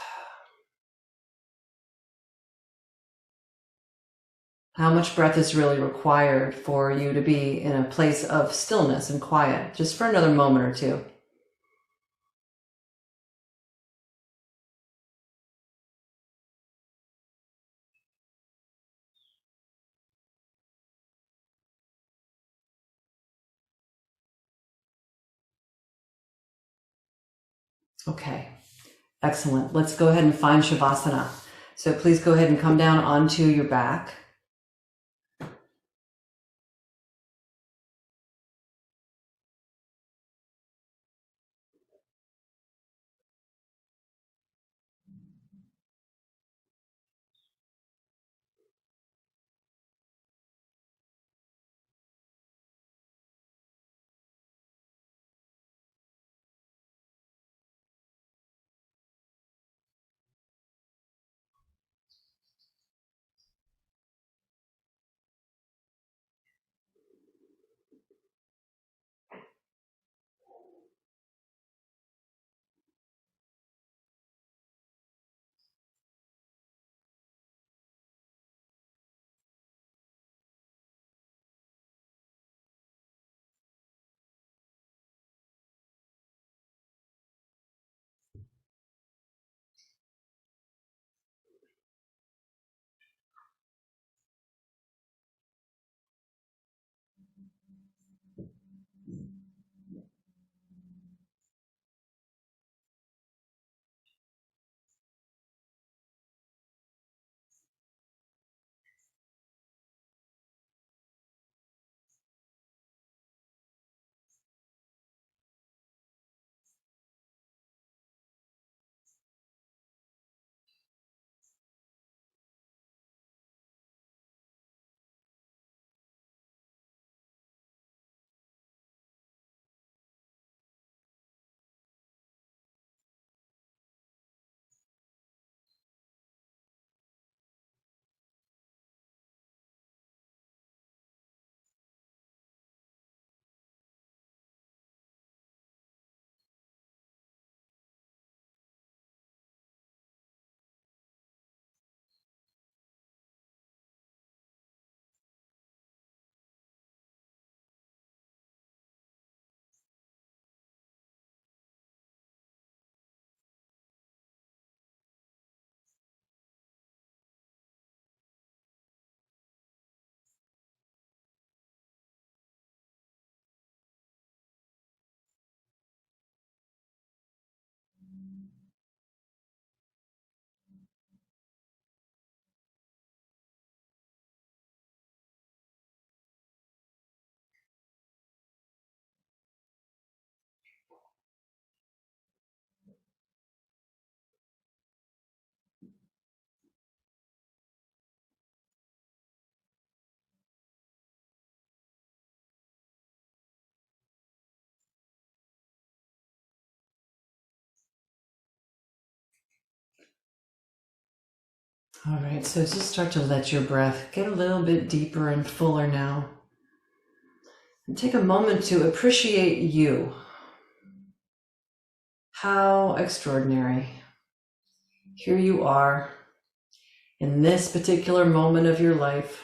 How much breath is really required for you to be in a place of stillness and quiet, just for another moment or two. Okay, excellent. Let's go ahead and find Shavasana. So please go ahead and come down onto your back. All right, so just start to let your breath get a little bit deeper and fuller now. And take a moment to appreciate you. How extraordinary. Here you are in this particular moment of your life,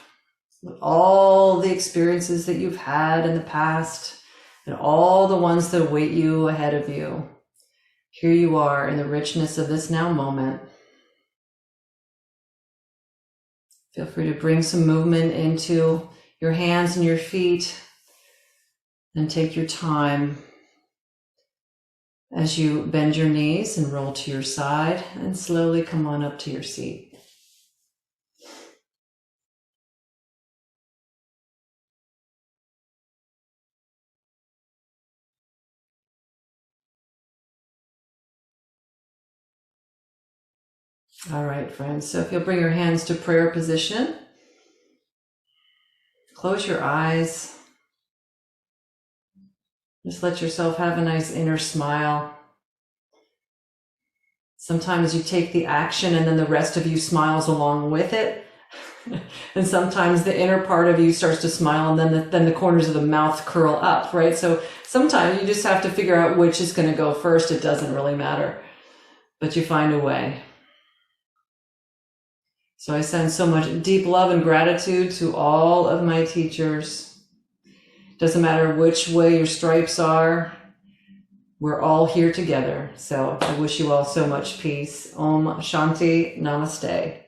with all the experiences that you've had in the past and all the ones that await you ahead of you. Here you are in the richness of this now moment. Feel free to bring some movement into your hands and your feet, and take your time as you bend your knees and roll to your side and slowly come on up to your seat. All right, friends. So if you'll bring your hands to prayer position, close your eyes. Just let yourself have a nice inner smile. Sometimes you take the action and then the rest of you smiles along with it. And sometimes the inner part of you starts to smile, and then the corners of the mouth curl up, right? So sometimes you just have to figure out which is going to go first. It doesn't really matter, but you find a way. So I send so much deep love and gratitude to all of my teachers. Doesn't matter which way your stripes are, we're all here together. So I wish you all so much peace. Om Shanti Namaste.